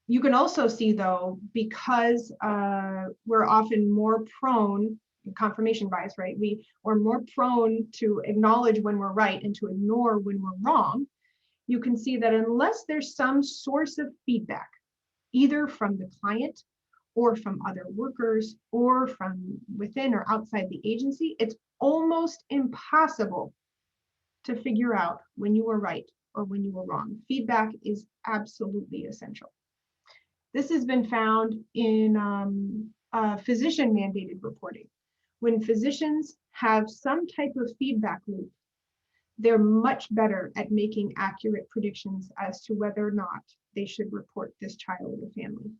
You can also see, though, because we're often more prone, confirmation bias, right? We're more prone to acknowledge when we're right and to ignore when we're wrong. You can see that unless there's some source of feedback, either from the client or from other workers or from within or outside the agency, it's almost impossible to figure out when you were right or when you were wrong. Feedback is absolutely essential. This has been found in physician-mandated reporting. When physicians have some type of feedback loop, they're much better at making accurate predictions as to whether or not they should report this child or family.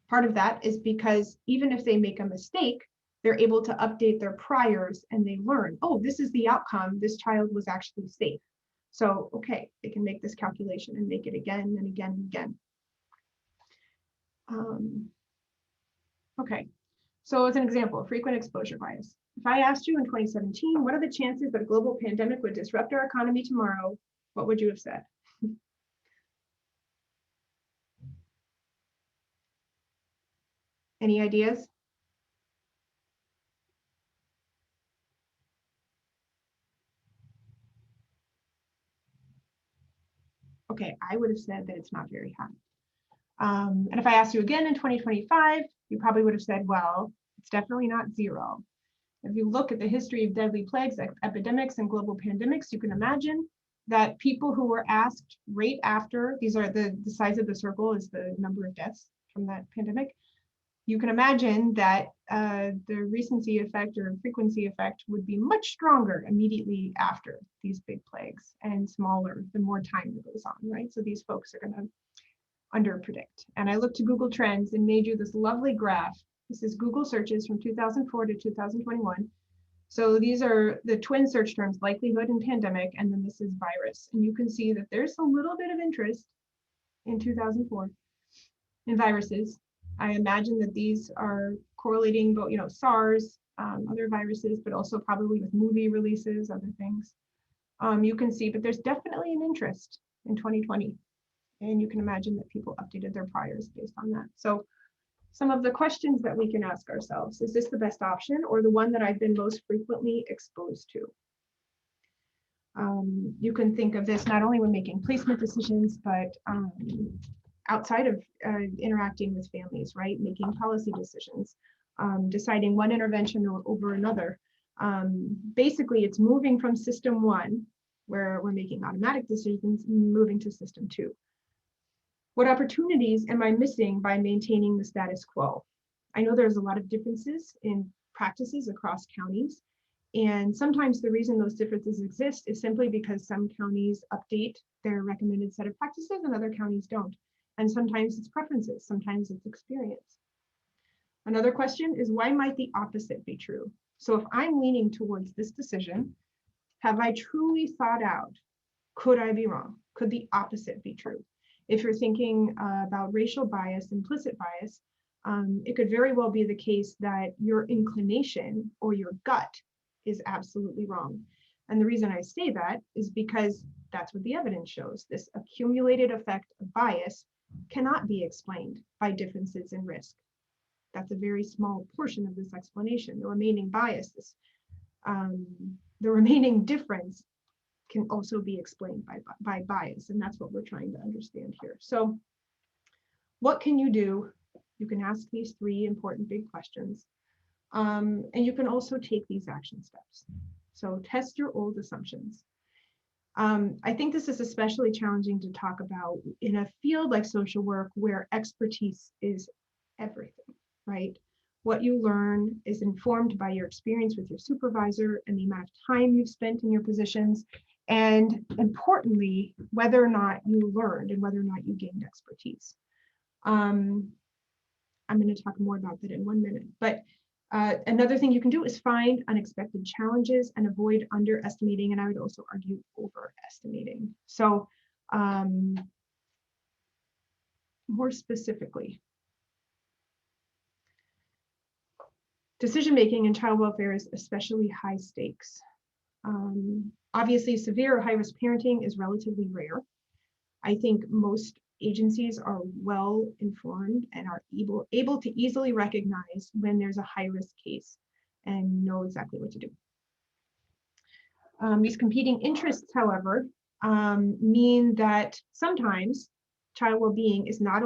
Part of that is because even if they make a mistake, they're able to update their priors and they learn, oh, this is the outcome. This child was actually safe. So, okay, they can make this calculation and make it again and again and again. Okay, so as an example, frequent exposure bias. If I asked you in 2017, what are the chances that a global pandemic would disrupt our economy tomorrow? What would you have said? Any ideas? Okay, I would have said that it's not very high. And if I asked you again in 2025, you probably would have said, well, it's definitely not zero. If you look at the history of deadly plagues, epidemics, and global pandemics, you can imagine that people who were asked right after, these are the size of the circle is the number of deaths from that pandemic. You can imagine that the recency effect or frequency effect would be much stronger immediately after these big plagues and smaller the more time that goes on, right? So these folks are going to underpredict. And I looked to Google Trends and made you this lovely graph. This is Google searches from 2004 to 2021. So these are the twin search terms, likelihood and pandemic, and then this is virus. And you can see that there's a little bit of interest in 2004 in viruses. I imagine that these are correlating, but SARS, other viruses, but also probably with movie releases, other things. You can see, but there's definitely an interest in 2020. And you can imagine that people updated their priors based on that. So some of the questions that we can ask ourselves, is this the best option or the one that I've been most frequently exposed to? You can think of this not only when making placement decisions, but outside of interacting with families, right? Making policy decisions, deciding one intervention over another. Basically, it's moving from system one, where we're making automatic decisions, moving to system two. What opportunities am I missing by maintaining the status quo? I know there's a lot of differences in practices across counties, and sometimes the reason those differences exist is simply because some counties update their recommended set of practices and other counties don't. And sometimes it's preferences, sometimes it's experience. Another question is, why might the opposite be true? So if I'm leaning towards this decision, have I truly thought out, could I be wrong? Could the opposite be true? If you're thinking about racial bias, implicit bias, it could very well be the case that your inclination or your gut is absolutely wrong. And the reason I say that is because that's what the evidence shows. This accumulated effect of bias cannot be explained by differences in risk. That's a very small portion of this explanation. The remaining biases, the remaining difference can also be explained by bias, and that's what we're trying to understand here. So what can you do? You can ask these three important big questions, and you can also take these action steps. So test your old assumptions. I think this is especially challenging to talk about in a field like social work where expertise is everything, right? What you learn is informed by your experience with your supervisor and the amount of time you've spent in your positions, and importantly, whether or not you learned and whether or not you gained expertise. I'm going to talk more about that in 1 minute, but another thing you can do is find unexpected challenges and avoid underestimating, and I would also argue overestimating. So more specifically, decision-making in child welfare is especially high stakes. Obviously, severe or high-risk parenting is relatively rare. I think most agencies are well informed and are able to easily recognize when there's a high-risk case and know exactly what to do. These competing interests, however, mean that sometimes child well-being is not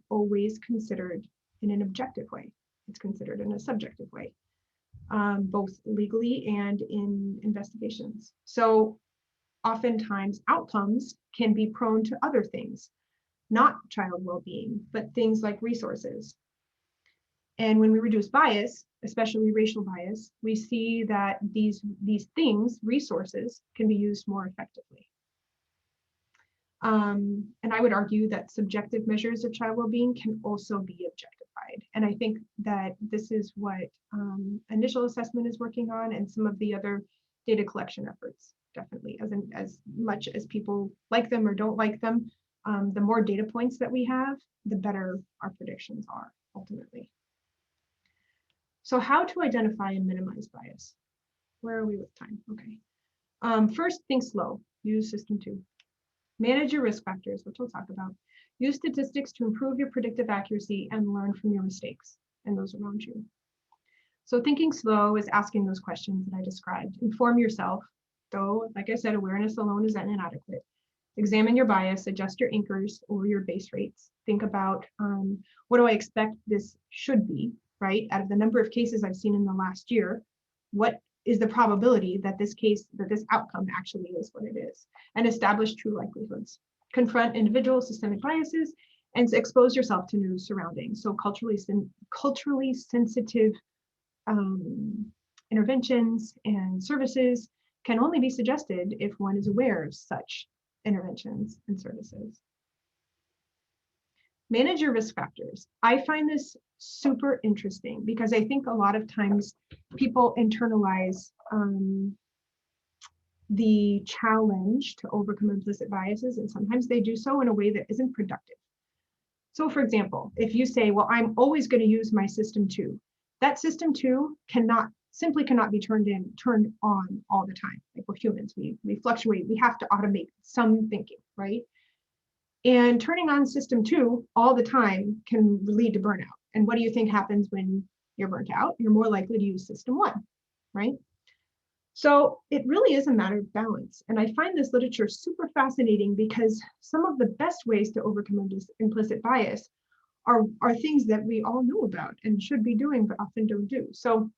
always considered in an objective way. It's considered in a subjective way, both legally and in investigations. So oftentimes outcomes can be prone to other things, not child well-being, but things like resources. And when we reduce bias, especially racial bias, we see that these things, resources, can be used more effectively. And I would argue that subjective measures of child well-being can also be objectified. And I think that this is what initial assessment is working on, and some of the other data collection efforts, definitely. As much as people like them or don't like them, the more data points that we have, the better our predictions are ultimately. So how to identify and minimize bias? Where are we with time? Okay. First, think slow. Use system 2. Manage your risk factors, which we'll talk about. Use statistics to improve your predictive accuracy and learn from your mistakes and those around you. So thinking slow is asking those questions that I described. Inform yourself, though, like I said, awareness alone is inadequate. Examine your bias, adjust your anchors or your base rates. Think about what do I expect this should be, right? Out of the number of cases I've seen in the last year, what is the probability that this outcome actually is what it is? And establish true likelihoods. Confront individual systemic biases and expose yourself to new surroundings. So culturally sensitive interventions and services can only be suggested if one is aware of such interventions and services. Manage your risk factors. I find this super interesting because I think a lot of times people internalize the challenge to overcome implicit biases, and sometimes they do so in a way that isn't productive. So for example, if you say, well, I'm always going to use my system 2, that system 2 simply cannot be turned on all the time. Like we're humans, we fluctuate, we have to automate some thinking, right? And turning on system 2 all the time can lead to burnout. And what do you think happens when you're burnt out? You're more likely to use system 1, right? So it really is a matter of balance. And I find this literature super fascinating because some of the best ways to overcome implicit bias are things that we all know about and should be doing, but often don't do. So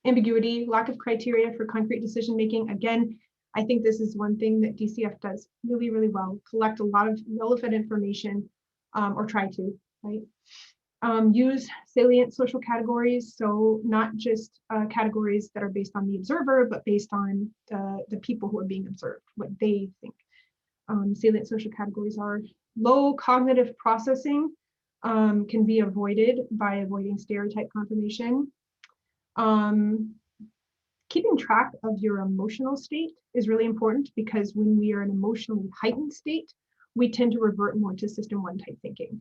ambiguity, lack of criteria for concrete decision-making. Again, I think this is one thing that DCF does really, really well. Collect a lot of relevant information, or try to, right? Use salient social categories, so not just categories that are based on the observer, but based on the people who are being observed, what they think. Salient social categories are low cognitive processing, can be avoided by avoiding stereotype confirmation. Keeping track of your emotional state is really important because when we are in an emotionally heightened state, we tend to revert more to system 1 type thinking.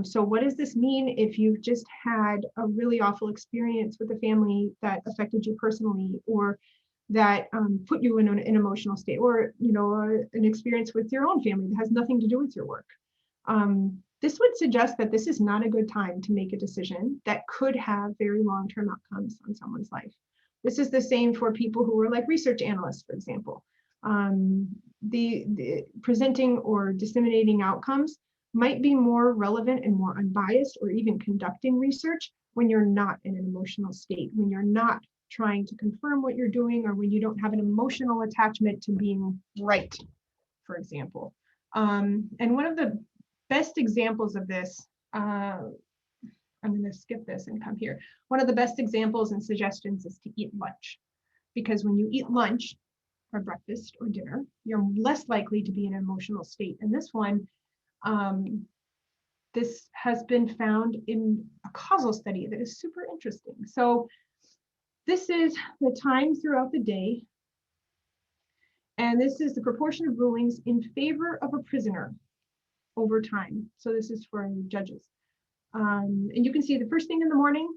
So what does this mean if you've just had a really awful experience with a family that affected you personally, or that put you in an emotional state, or an experience with your own family that has nothing to do with your work. This would suggest that this is not a good time to make a decision that could have very long-term outcomes on someone's life. This is the same for people who are like research analysts, for example. The presenting or disseminating outcomes might be more relevant and more unbiased, or even conducting research when you're not in an emotional state, when you're not trying to confirm what you're doing, or when you don't have an emotional attachment to being right, for example. And one of the best examples of this, I'm going to skip this and come here. One of the best examples and suggestions is to eat lunch, because when you eat lunch or breakfast or dinner, you're less likely to be in an emotional state. And this one, this has been found in a causal study that is super interesting. So this is the time throughout the day, and this is the proportion of rulings in favor of a prisoner over time. So this is for judges. And you can see the first thing in the morning,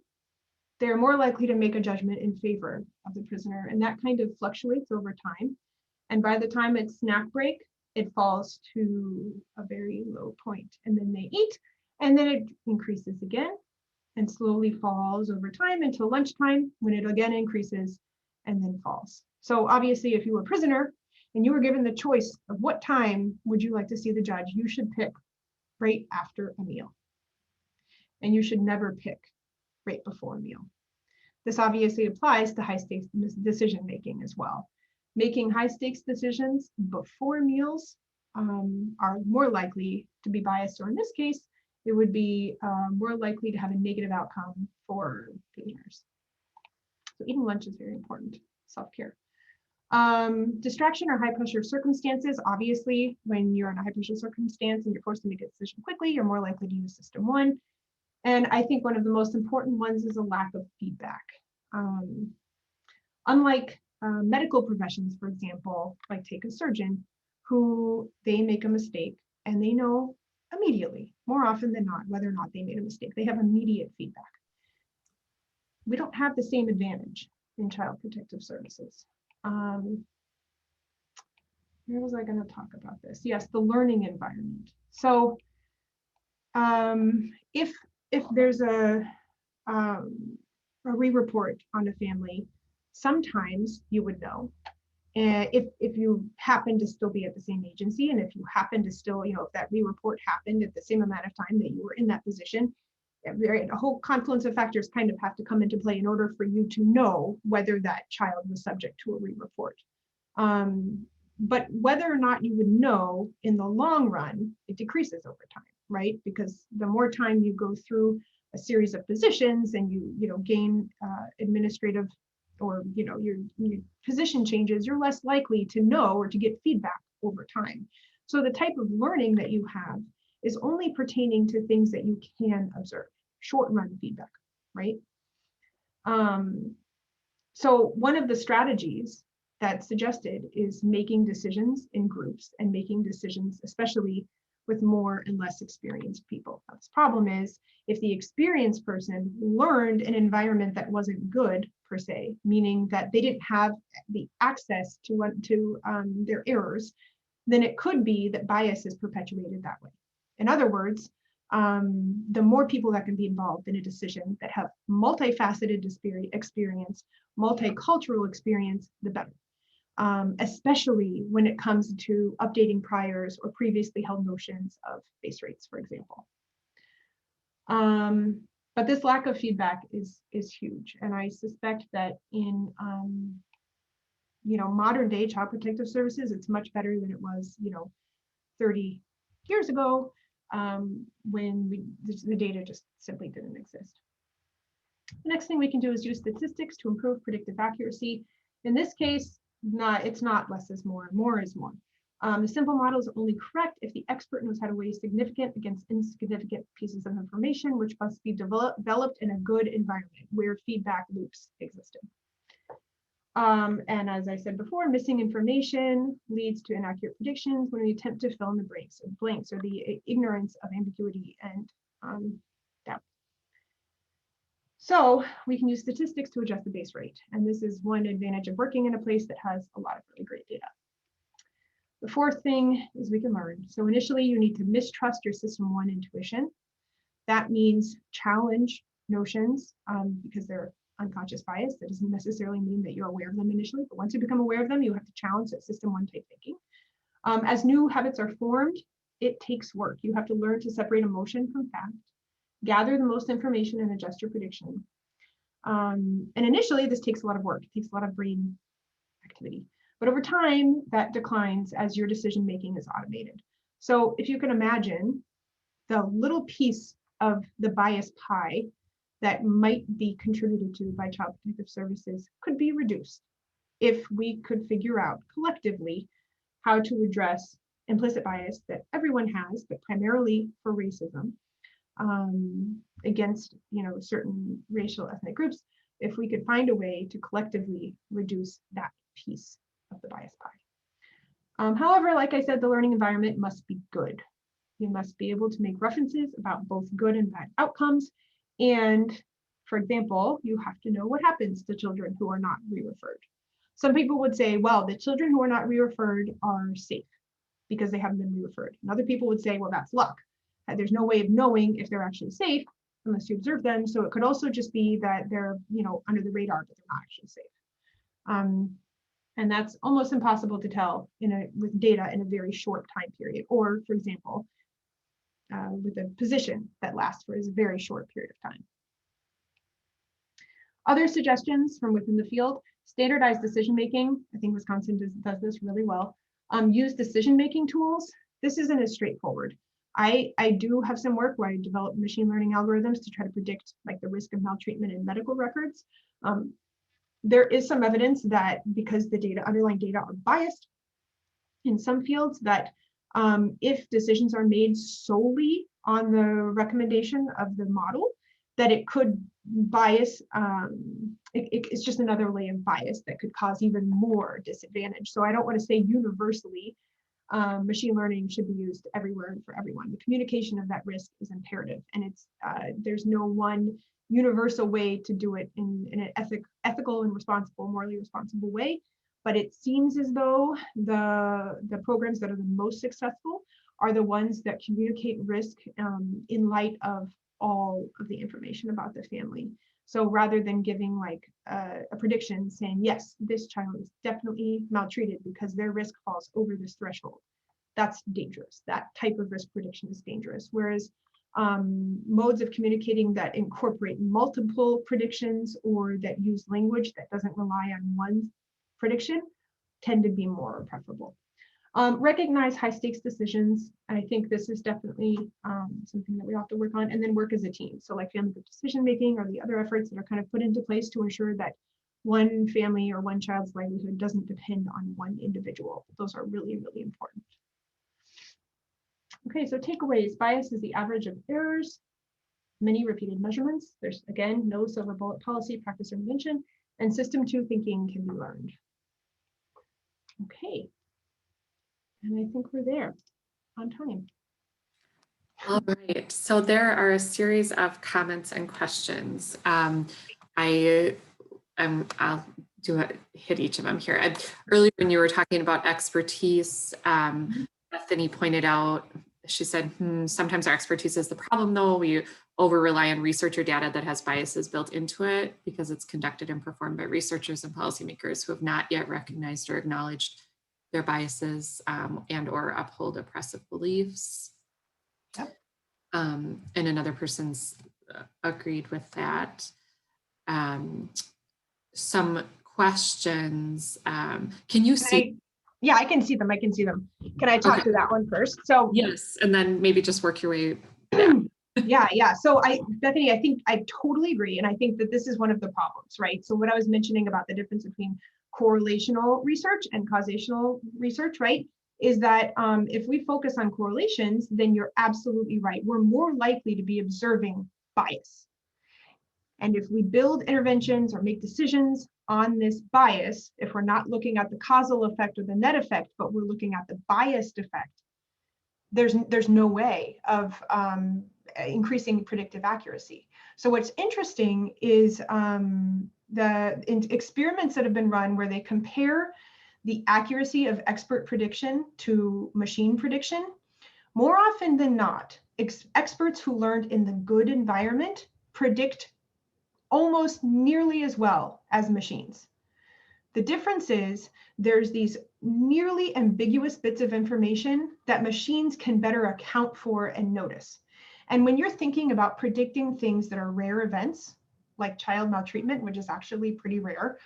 they're more likely to make a judgment in favor of the prisoner, and that kind of fluctuates over time. And by the time it's snack break, it falls to a very low point, and then they eat, and then it increases again and slowly falls over time until lunchtime, when it again increases and then falls. So obviously, if you were a prisoner and you were given the choice of what time would you like to see the judge, you should pick right after a meal. And you should never pick right before a meal. This obviously applies to high stakes decision making as well. Making high stakes decisions before meals are more likely to be biased, or in this case, it would be more likely to have a negative outcome for prisoners. So eating lunch is very important, self-care. Distraction or high pressure circumstances. Obviously, when you're in a high pressure circumstance and you're forced to make a decision quickly, you're more likely to use system one. And I think one of the most important ones is a lack of feedback. Unlike medical professions, for example, like take a surgeon, who they make a mistake and they know immediately, more often than not, whether or not they made a mistake. They have immediate feedback. We don't have the same advantage in child protective services. Where was I going to talk about this? Yes, the learning environment. So if there's a re-report on a family, sometimes you would know. If you happen to still be at the same agency, and if you happen to still, if that re-report happened at the same amount of time that you were in that position, a whole confluence of factors kind of have to come into play in order for you to know whether that child was subject to a re-report. But whether or not you would know in the long run, it decreases over time, right? Because the more time you go through a series of positions and you gain administrative or your position changes, you're less likely to know or to get feedback over time. So the type of learning that you have is only pertaining to things that you can observe, short run feedback, right? So one of the strategies that's suggested is making decisions in groups and making decisions, especially with more and less experienced people. Now, this problem is if the experienced person learned an environment that wasn't good per se, meaning that they didn't have the access to their errors, then it could be that bias is perpetuated that way. In other words, the more people that can be involved in a decision that have multifaceted experience, multicultural experience, the better. Especially when it comes to updating priors or previously held notions of base rates, for example. But this lack of feedback is huge, and I suspect that in modern day child protective services, it's much better than it was 30 years ago, when the data just simply didn't exist. The next thing we can do is use statistics to improve predictive accuracy. In this case, it's not less is more is more. The simple model is only correct if the expert knows how to weigh significant against insignificant pieces of information, which must be developed in a good environment where feedback loops existed. And as I said before, missing information leads to inaccurate predictions when we attempt to fill in the blanks or the ignorance of ambiguity and doubt. So we can use statistics to adjust the base rate. And this is one advantage of working in a place that has a lot of really great data. The fourth thing is we can learn. So initially you need to mistrust your system one intuition. That means challenge notions because they're unconscious bias. That doesn't necessarily mean that you're aware of them initially, but once you become aware of them, you have to challenge that system one type thinking. As new habits are formed, it takes work. You have to learn to separate emotion from fact, gather the most information and adjust your prediction. And initially this takes a lot of work. It takes a lot of brain activity. But over time, that declines as your decision making is automated. So if you can imagine, the little piece of the bias pie that might be contributed to by Child Protective Services could be reduced if we could figure out collectively how to address implicit bias that everyone has, but primarily for racism against certain racial ethnic groups. If we could find a way to collectively reduce that piece of the bias pie. However, like I said, the learning environment must be good. You must be able to make references about both good and bad outcomes. And for example, you have to know what happens to children who are not re-referred. Some people would say, well, the children who are not re-referred are safe because they haven't been re-referred. And other people would say, well, that's luck. There's no way of knowing if they're actually safe unless you observe them. So it could also just be that they're, under the radar, but they're not actually safe. And that's almost impossible to tell with data in a very short time period. Or, for example, with a position that lasts for a very short period of time. Other suggestions from within the field: standardized decision-making. I think Wisconsin does this really well. Use decision-making tools. This isn't as straightforward. I do have some work where I develop machine learning algorithms to try to predict the risk of maltreatment in medical records. There is some evidence that because the underlying data are biased in some fields, that if decisions are made solely on the recommendation of the model, that it could bias, it's just another layer of bias that could cause even more disadvantage. So I don't want to say universally machine learning should be used everywhere and for everyone. The communication of that risk is imperative, and there's no one universal way to do it in an ethical and responsible, morally responsible way. But it seems as though the programs that are the most successful are the ones that communicate risk in light of all of the information about the family. So rather than giving a prediction saying, yes, this child is definitely maltreated because their risk falls over this threshold, that's dangerous. That type of risk prediction is dangerous. Whereas modes of communicating that incorporate multiple predictions or that use language that doesn't rely on one prediction tend to be more preferable. Recognize high stakes decisions. I think this is definitely something that we have to work on, and then work as a team. So like family group decision making or the other efforts that are kind of put into place to ensure that one family or one child's livelihood doesn't depend on one individual. Those are really, really important. Okay, so takeaways. Bias is the average of errors, many repeated measurements. There's, again, no silver bullet policy, practice, or invention, and system two thinking can be learned. Okay, and I think we're there on time.
All right, so there are a series of comments and questions. I'll hit each of them here. Earlier when you were talking about expertise, Bethany pointed out, she said, sometimes our expertise is the problem though. We over rely on researcher data that has biases built into it because it's conducted and performed by researchers and policymakers who have not yet recognized or acknowledged their biases and or uphold oppressive beliefs.
Yep.
And another person's agreed with that. Some questions. Can you see?
Yeah, I can see them. I can see them. Can I talk to that one first? So
yes, and then maybe just work your way back.
Yeah. So Bethany, I think I totally agree. And I think that this is one of the problems, right? So what I was mentioning about the difference between correlational research and causational research, right, is that if we focus on correlations, then you're absolutely right. We're more likely to be observing bias. And if we build interventions or make decisions on this bias, if we're not looking at the causal effect or the net effect, but we're looking at the biased effect, there's no way of increasing predictive accuracy. So what's interesting is experiments that have been run where they compare the accuracy of expert prediction to machine prediction. More often than not, experts who learned in the good environment predict almost nearly as well as machines. The difference is there's these nearly ambiguous bits of information that machines can better account for and notice. And when you're thinking about predicting things that are rare events, like child maltreatment, which is actually pretty rare,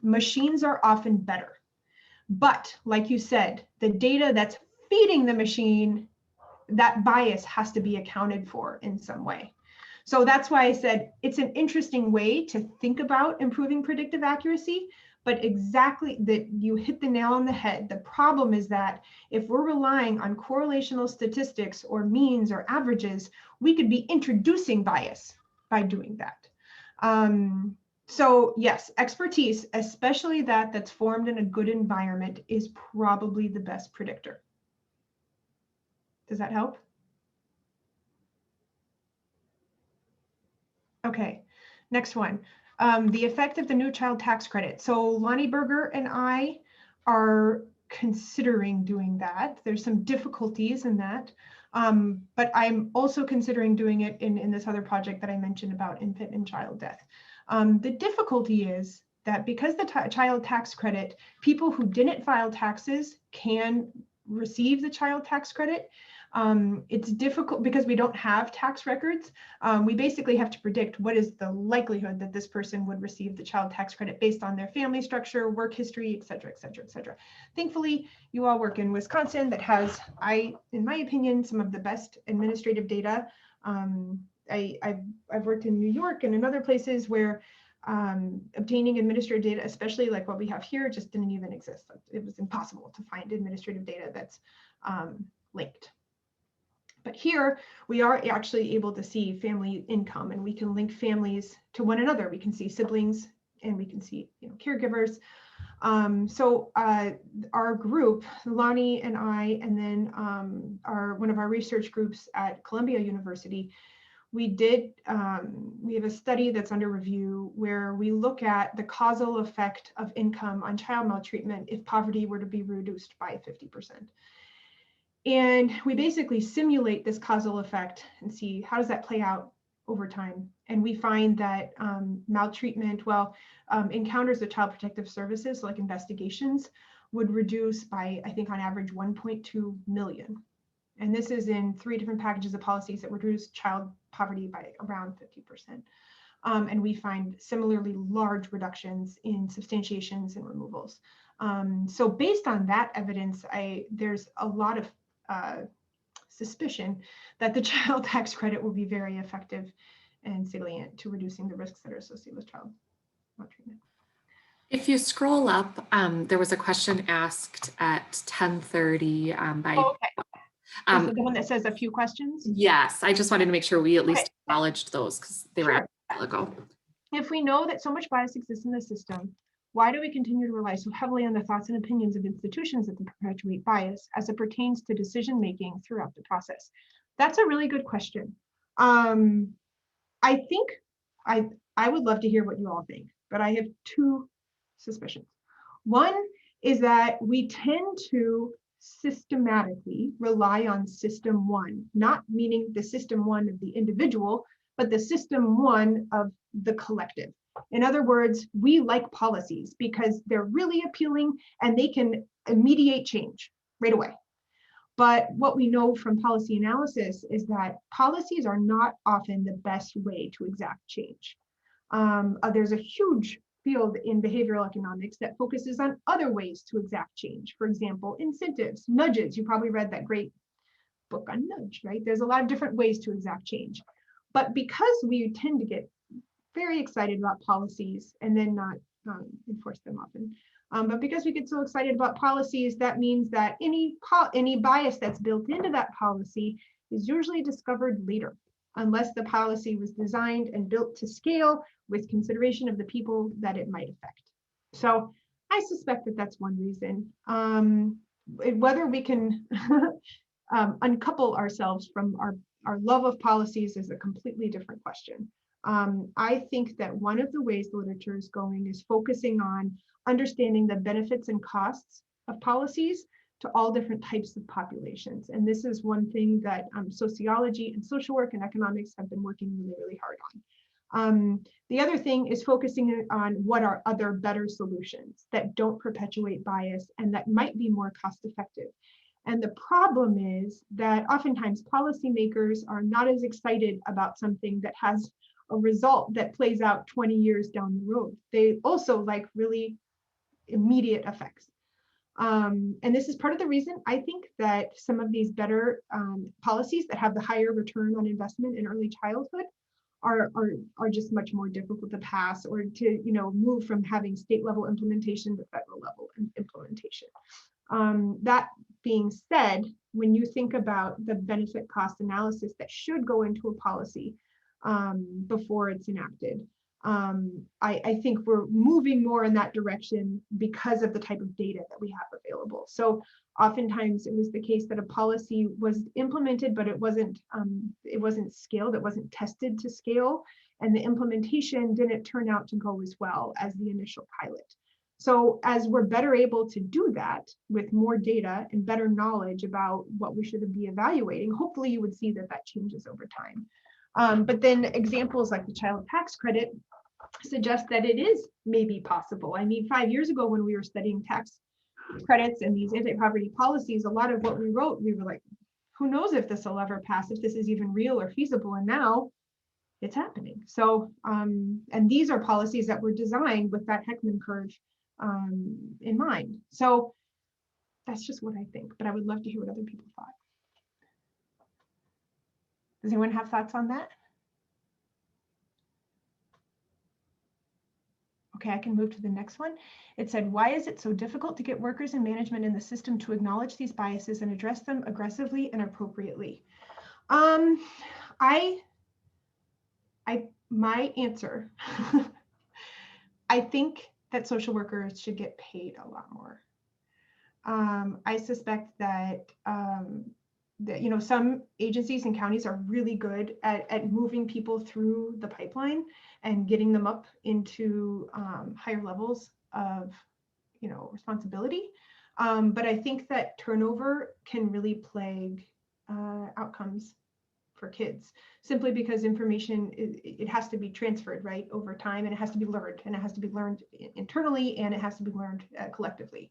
machines are often better. But like you said, the data that's feeding the machine, that bias has to be accounted for in some way. So that's why I said it's an interesting way to think about improving predictive accuracy, but exactly that you hit the nail on the head. The problem is that if we're relying on correlational statistics or means or averages, we could be introducing bias by doing that. So yes, expertise, especially that's formed in a good environment, is probably the best predictor. Does that help? Okay, next one. The effect of the new child tax credit. So Lonnie Berger and I are considering doing that. There's some difficulties in that, but I'm also considering doing it in this other project that I mentioned about infant and child death. The difficulty is that because the child tax credit, people who didn't file taxes can receive the child tax credit. It's difficult because we don't have tax records. We basically have to predict what is the likelihood that this person would receive the child tax credit based on their family structure, work history, et cetera, et cetera, et cetera. Thankfully, you all work in Wisconsin that has, in my opinion, some of the best administrative data. I've worked in New York and in other places where obtaining administrative data, especially like what we have here, just didn't even exist. It was impossible to find administrative data that's linked. But here we are actually able to see family income, and we can link families to one another. We can see siblings and we can see caregivers. So our group, Lonnie and I, and then one of our research groups at Columbia University, we have a study that's under review where we look at the causal effect of income on child maltreatment if poverty were to be reduced by 50%. And we basically simulate this causal effect and see how does that play out over time. And we find that maltreatment, encounters of child protective services, like investigations, would reduce by, I think on average, 1.2 million. And this is in 3 different packages of policies that reduce child poverty by around 50%. And we find similarly large reductions in substantiations and removals. So based on that evidence, there's a lot of suspicion that the child tax credit will be very effective and salient to reducing the risks that are associated with child maltreatment.
If you scroll up, there was a question asked at 10:30 by.
Oh, okay. Is it the one that says a few questions?
Yes, I just wanted to make sure we at least acknowledged those because they were a while ago.
If we know that so much bias exists in the system, why do we continue to rely so heavily on the thoughts and opinions of institutions that perpetuate bias as it pertains to decision-making throughout the process? That's a really good question. I think I would love to hear what you all think, but I have 2 suspicions. One is that we tend to systematically rely on system 1, not meaning the system 1 of the individual, but the system 1 of the collective. In other words, we like policies because they're really appealing and they can mediate change right away. But what we know from policy analysis is that policies are not often the best way to exact change. There's a huge field in behavioral economics that focuses on other ways to exact change. For example, incentives, nudges. You probably read that great book on nudge, right? There's a lot of different ways to exact change. But because we tend to get very excited about policies and then not enforce them often. But because we get so excited about policies, that means that any bias that's built into that policy is usually discovered later, unless the policy was designed and built to scale with consideration of the people that it might affect. So I suspect that that's one reason. Whether we can uncouple ourselves from our love of policies is a completely different question. I think that one of the ways the literature is going is focusing on understanding the benefits and costs of policies to all different types of populations. And this is one thing that sociology and social work and economics have been working really, really hard on. The other thing is focusing on what are other better solutions that don't perpetuate bias and that might be more cost effective. And the problem is that oftentimes policymakers are not as excited about something that has a result that plays out 20 years down the road. They also like really immediate effects. And this is part of the reason I think that some of these better policies that have the higher return on investment in early childhood are just much more difficult to pass or to move from having state level implementation to federal level implementation. That being said, when you think about the benefit cost analysis that should go into a policy before it's enacted, I think we're moving more in that direction because of the type of data that we have available. So oftentimes it was the case that a policy was implemented, but it wasn't scaled, it wasn't tested to scale, and the implementation didn't turn out to go as well as the initial pilot. So as we're better able to do that with more data and better knowledge about what we should be evaluating, hopefully you would see that that changes over time. But then examples like the child tax credit suggest that it is maybe possible. I mean, 5 years ago when we were studying tax credits and these anti-poverty policies, a lot of what we wrote, we were like, who knows if this will ever pass, if this is even real or feasible, and now it's happening. So, and these are policies that were designed with that Heckman curve in mind. So that's just what I think, but I would love to hear what other people thought. Does anyone have thoughts on that? Okay, I can move to the next one. It said, why is it so difficult to get workers and management in the system to acknowledge these biases and address them aggressively and appropriately? My answer, I think that social workers should get paid a lot more. I suspect that some agencies and counties are really good at moving people through the pipeline and getting them up into higher levels of responsibility. But I think that turnover can really plague outcomes for kids, simply because information, it has to be transferred, right, over time, and it has to be learned, and it has to be learned internally, and it has to be learned collectively.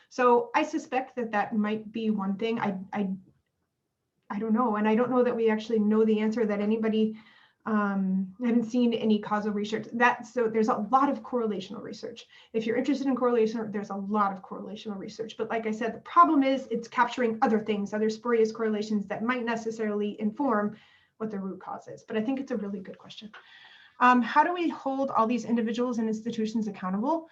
So I suspect that that might be one thing. I don't know, and I don't know that we actually know the answer, that anybody, I haven't seen any causal research. So there's a lot of correlational research. If you're interested in correlation, there's a lot of correlational research. But like I said, the problem is it's capturing other things, other spurious correlations that might necessarily inform what the root cause is. But I think it's a really good question. How do we hold all these individuals and institutions accountable?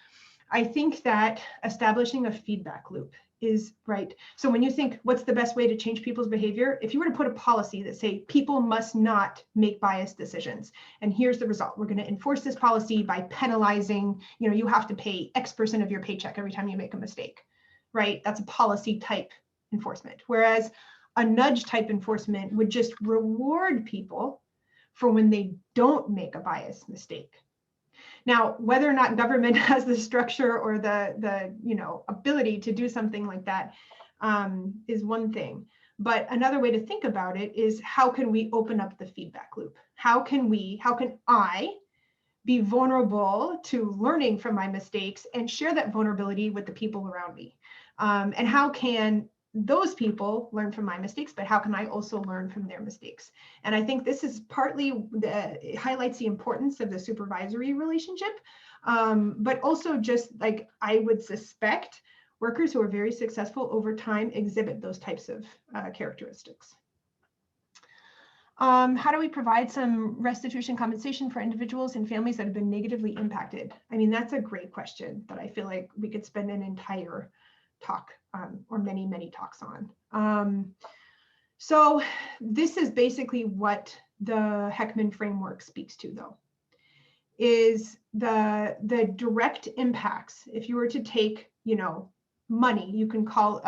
I think that establishing a feedback loop is right. So when you think what's the best way to change people's behavior, if you were to put a policy that say people must not make biased decisions, and here's the result, we're going to enforce this policy by penalizing, you have to pay X% of your paycheck every time you make a mistake, right? That's a policy type enforcement. Whereas a nudge type enforcement would just reward people for when they don't make a biased mistake. Now, whether or not government has the structure or the ability to do something like that is one thing. But another way to think about it is, how can we open up the feedback loop? How can I be vulnerable to learning from my mistakes and share that vulnerability with the people around me? And how can those people learn from my mistakes, but how can I also learn from their mistakes? And I think this is partly, it highlights the importance of the supervisory relationship, but also just like, I would suspect workers who are very successful over time exhibit those types of characteristics. How do we provide some restitution compensation for individuals and families that have been negatively impacted? I mean, that's a great question that I feel like we could spend an entire talk or many, many talks on. So this is basically what the Heckman framework speaks to, though, is the direct impacts. If you were to take, money, you can call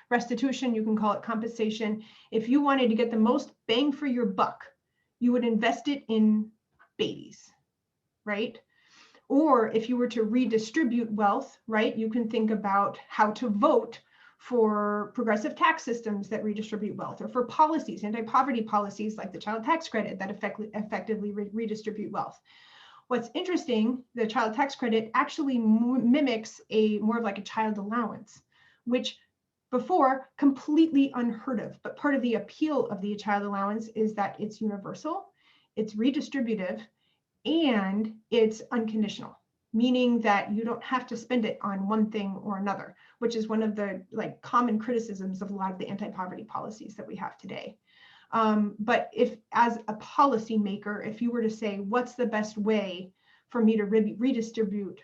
restitution, you can call it compensation. If you wanted to get the most bang for your buck, you would invest it in babies, right? Or if you were to redistribute wealth, right, you can think about how to vote for progressive tax systems that redistribute wealth, or for policies, anti-poverty policies like the child tax credit that effectively redistribute wealth. What's interesting, the child tax credit actually mimics more of like a child allowance, which before completely unheard of. But part of the appeal of the child allowance is that it's universal, it's redistributive, and it's unconditional, meaning that you don't have to spend it on one thing or another, which is one of the like common criticisms of a lot of the anti-poverty policies that we have today. But if, as a policymaker, if you were to say, what's the best way for me to redistribute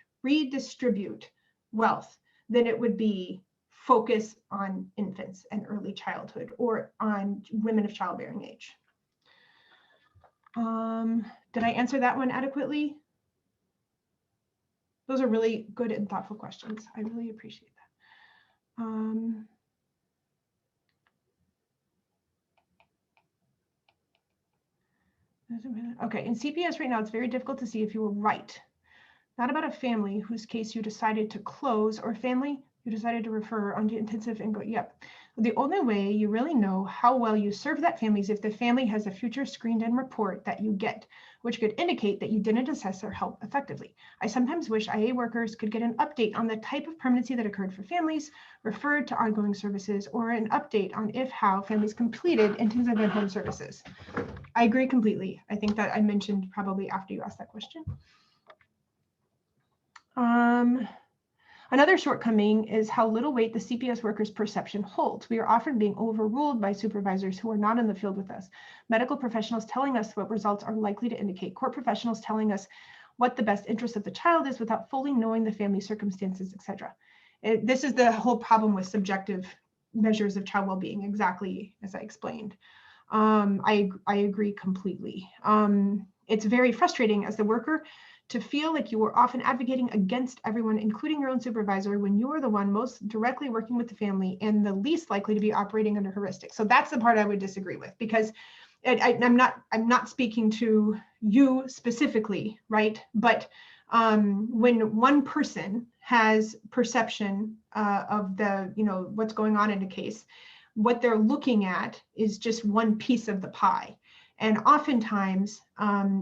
wealth, then it would be focus on infants and early childhood, or on women of childbearing age. Did I answer that one adequately? Those are really good and thoughtful questions. I really appreciate that. Okay, in CPS right now, it's very difficult to see if you were right. Not about a family whose case you decided to close, or family you decided to refer onto intensive and go, yep. The only way you really know how well you serve that family is if the family has a future screened in report that you get, which could indicate that you didn't assess their help effectively. I sometimes wish IA workers could get an update on the type of permanency that occurred for families referred to ongoing services, or an update on how families completed intensive and home services. I agree completely. I think that I mentioned probably after you asked that question. Another shortcoming is how little weight the CPS workers' perception holds. We are often being overruled by supervisors who are not in the field with us. Medical professionals telling us what results are likely to indicate. Court professionals telling us what the best interest of the child is without fully knowing the family circumstances, etc. This is the whole problem with subjective measures of child well-being, exactly as I explained. I agree completely. It's very frustrating as the worker to feel like you are often advocating against everyone, including your own supervisor, when you are the one most directly working with the family and the least likely to be operating under heuristics. So that's the part I would disagree with, because I'm not speaking to you specifically, right? But when one person has perception of the, what's going on in a case, what they're looking at is just one piece of the pie. And oftentimes,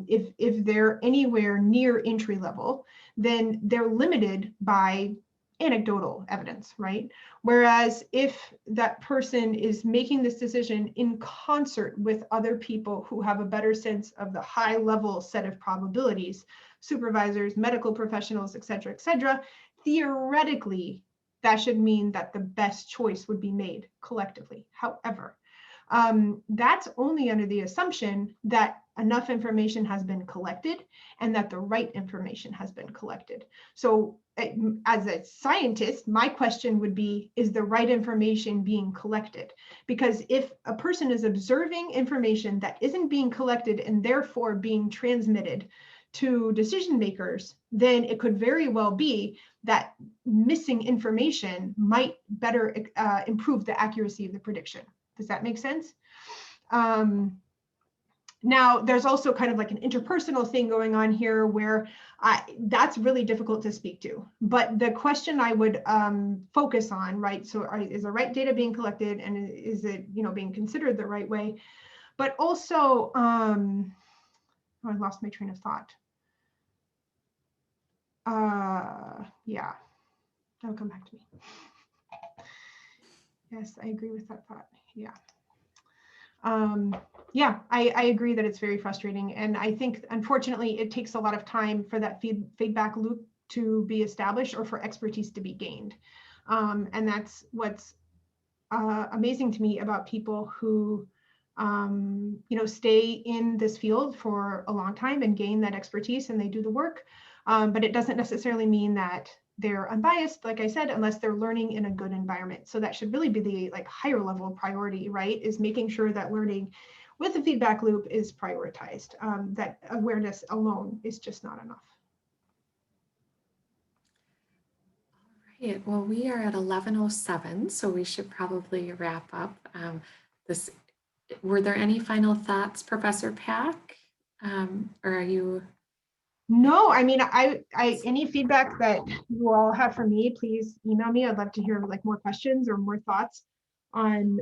if they're anywhere near entry level, then they're limited by anecdotal evidence, right? Whereas if that person is making this decision in concert with other people who have a better sense of the high level set of probabilities, supervisors, medical professionals, et cetera, theoretically, that should mean that the best choice would be made collectively. However, that's only under the assumption that enough information has been collected and that the right information has been collected. So as a scientist, my question would be, is the right information being collected? Because if a person is observing information that isn't being collected and therefore being transmitted to decision makers, then it could very well be that missing information might better improve the accuracy of the prediction. Does that make sense? Now, there's also kind of like an interpersonal thing going on here where that's really difficult to speak to. But the question I would focus on, right? So is the right data being collected, and is it being considered the right way? But also, oh, I lost my train of thought. Yeah, that'll come back to me. Yes, I agree with that thought. Yeah. Yeah, I agree that it's very frustrating. And I think, unfortunately, it takes a lot of time for that feedback loop to be established or for expertise to be gained. And that's what's amazing to me about people who, stay in this field for a long time and gain that expertise and they do the work. But it doesn't necessarily mean that they're unbiased, like I said, unless they're learning in a good environment. So that should really be the higher level priority, right? Is making sure that learning with the feedback loop is prioritized. That awareness alone is just not enough.
All Right, well, we are at 11:07, so we should probably wrap up. This, were there any final thoughts, Professor Pack? Or are you?
No, I mean, any feedback that you all have for me, please email me. I'd love to hear like more questions or more thoughts on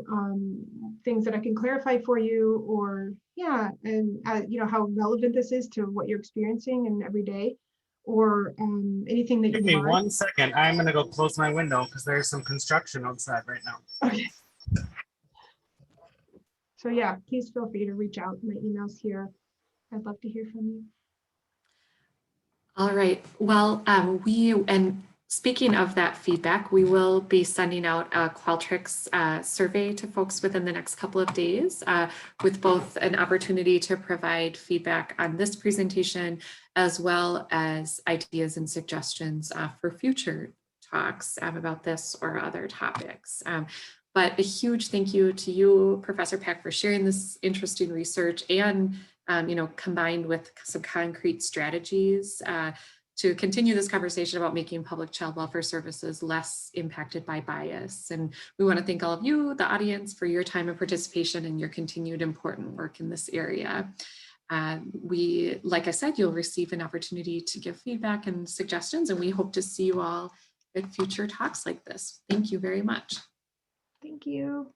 things that I can clarify for you, or yeah, and you know, how relevant this is to what you're experiencing in every day, or anything that
Give
you
me
want.
1 second. I'm gonna go close my window because there's some construction outside right now.
Okay. So yeah, please feel free to reach out. My email's here. I'd love to hear from you.
All right, well, and speaking of that feedback, we will be sending out a Qualtrics survey to folks within the next couple of days with both an opportunity to provide feedback on this presentation, as well as ideas and suggestions for future talks about this or other topics. But a huge thank you to you, Professor Peck, for sharing this interesting research and combined with some concrete strategies to continue this conversation about making public child welfare services less impacted by bias. And we want to thank all of you, the audience, for your time and participation and your continued important work in this area. Like I said, you'll receive an opportunity to give feedback and suggestions, and we hope to see you all at future talks like this. Thank you very much.
Thank you.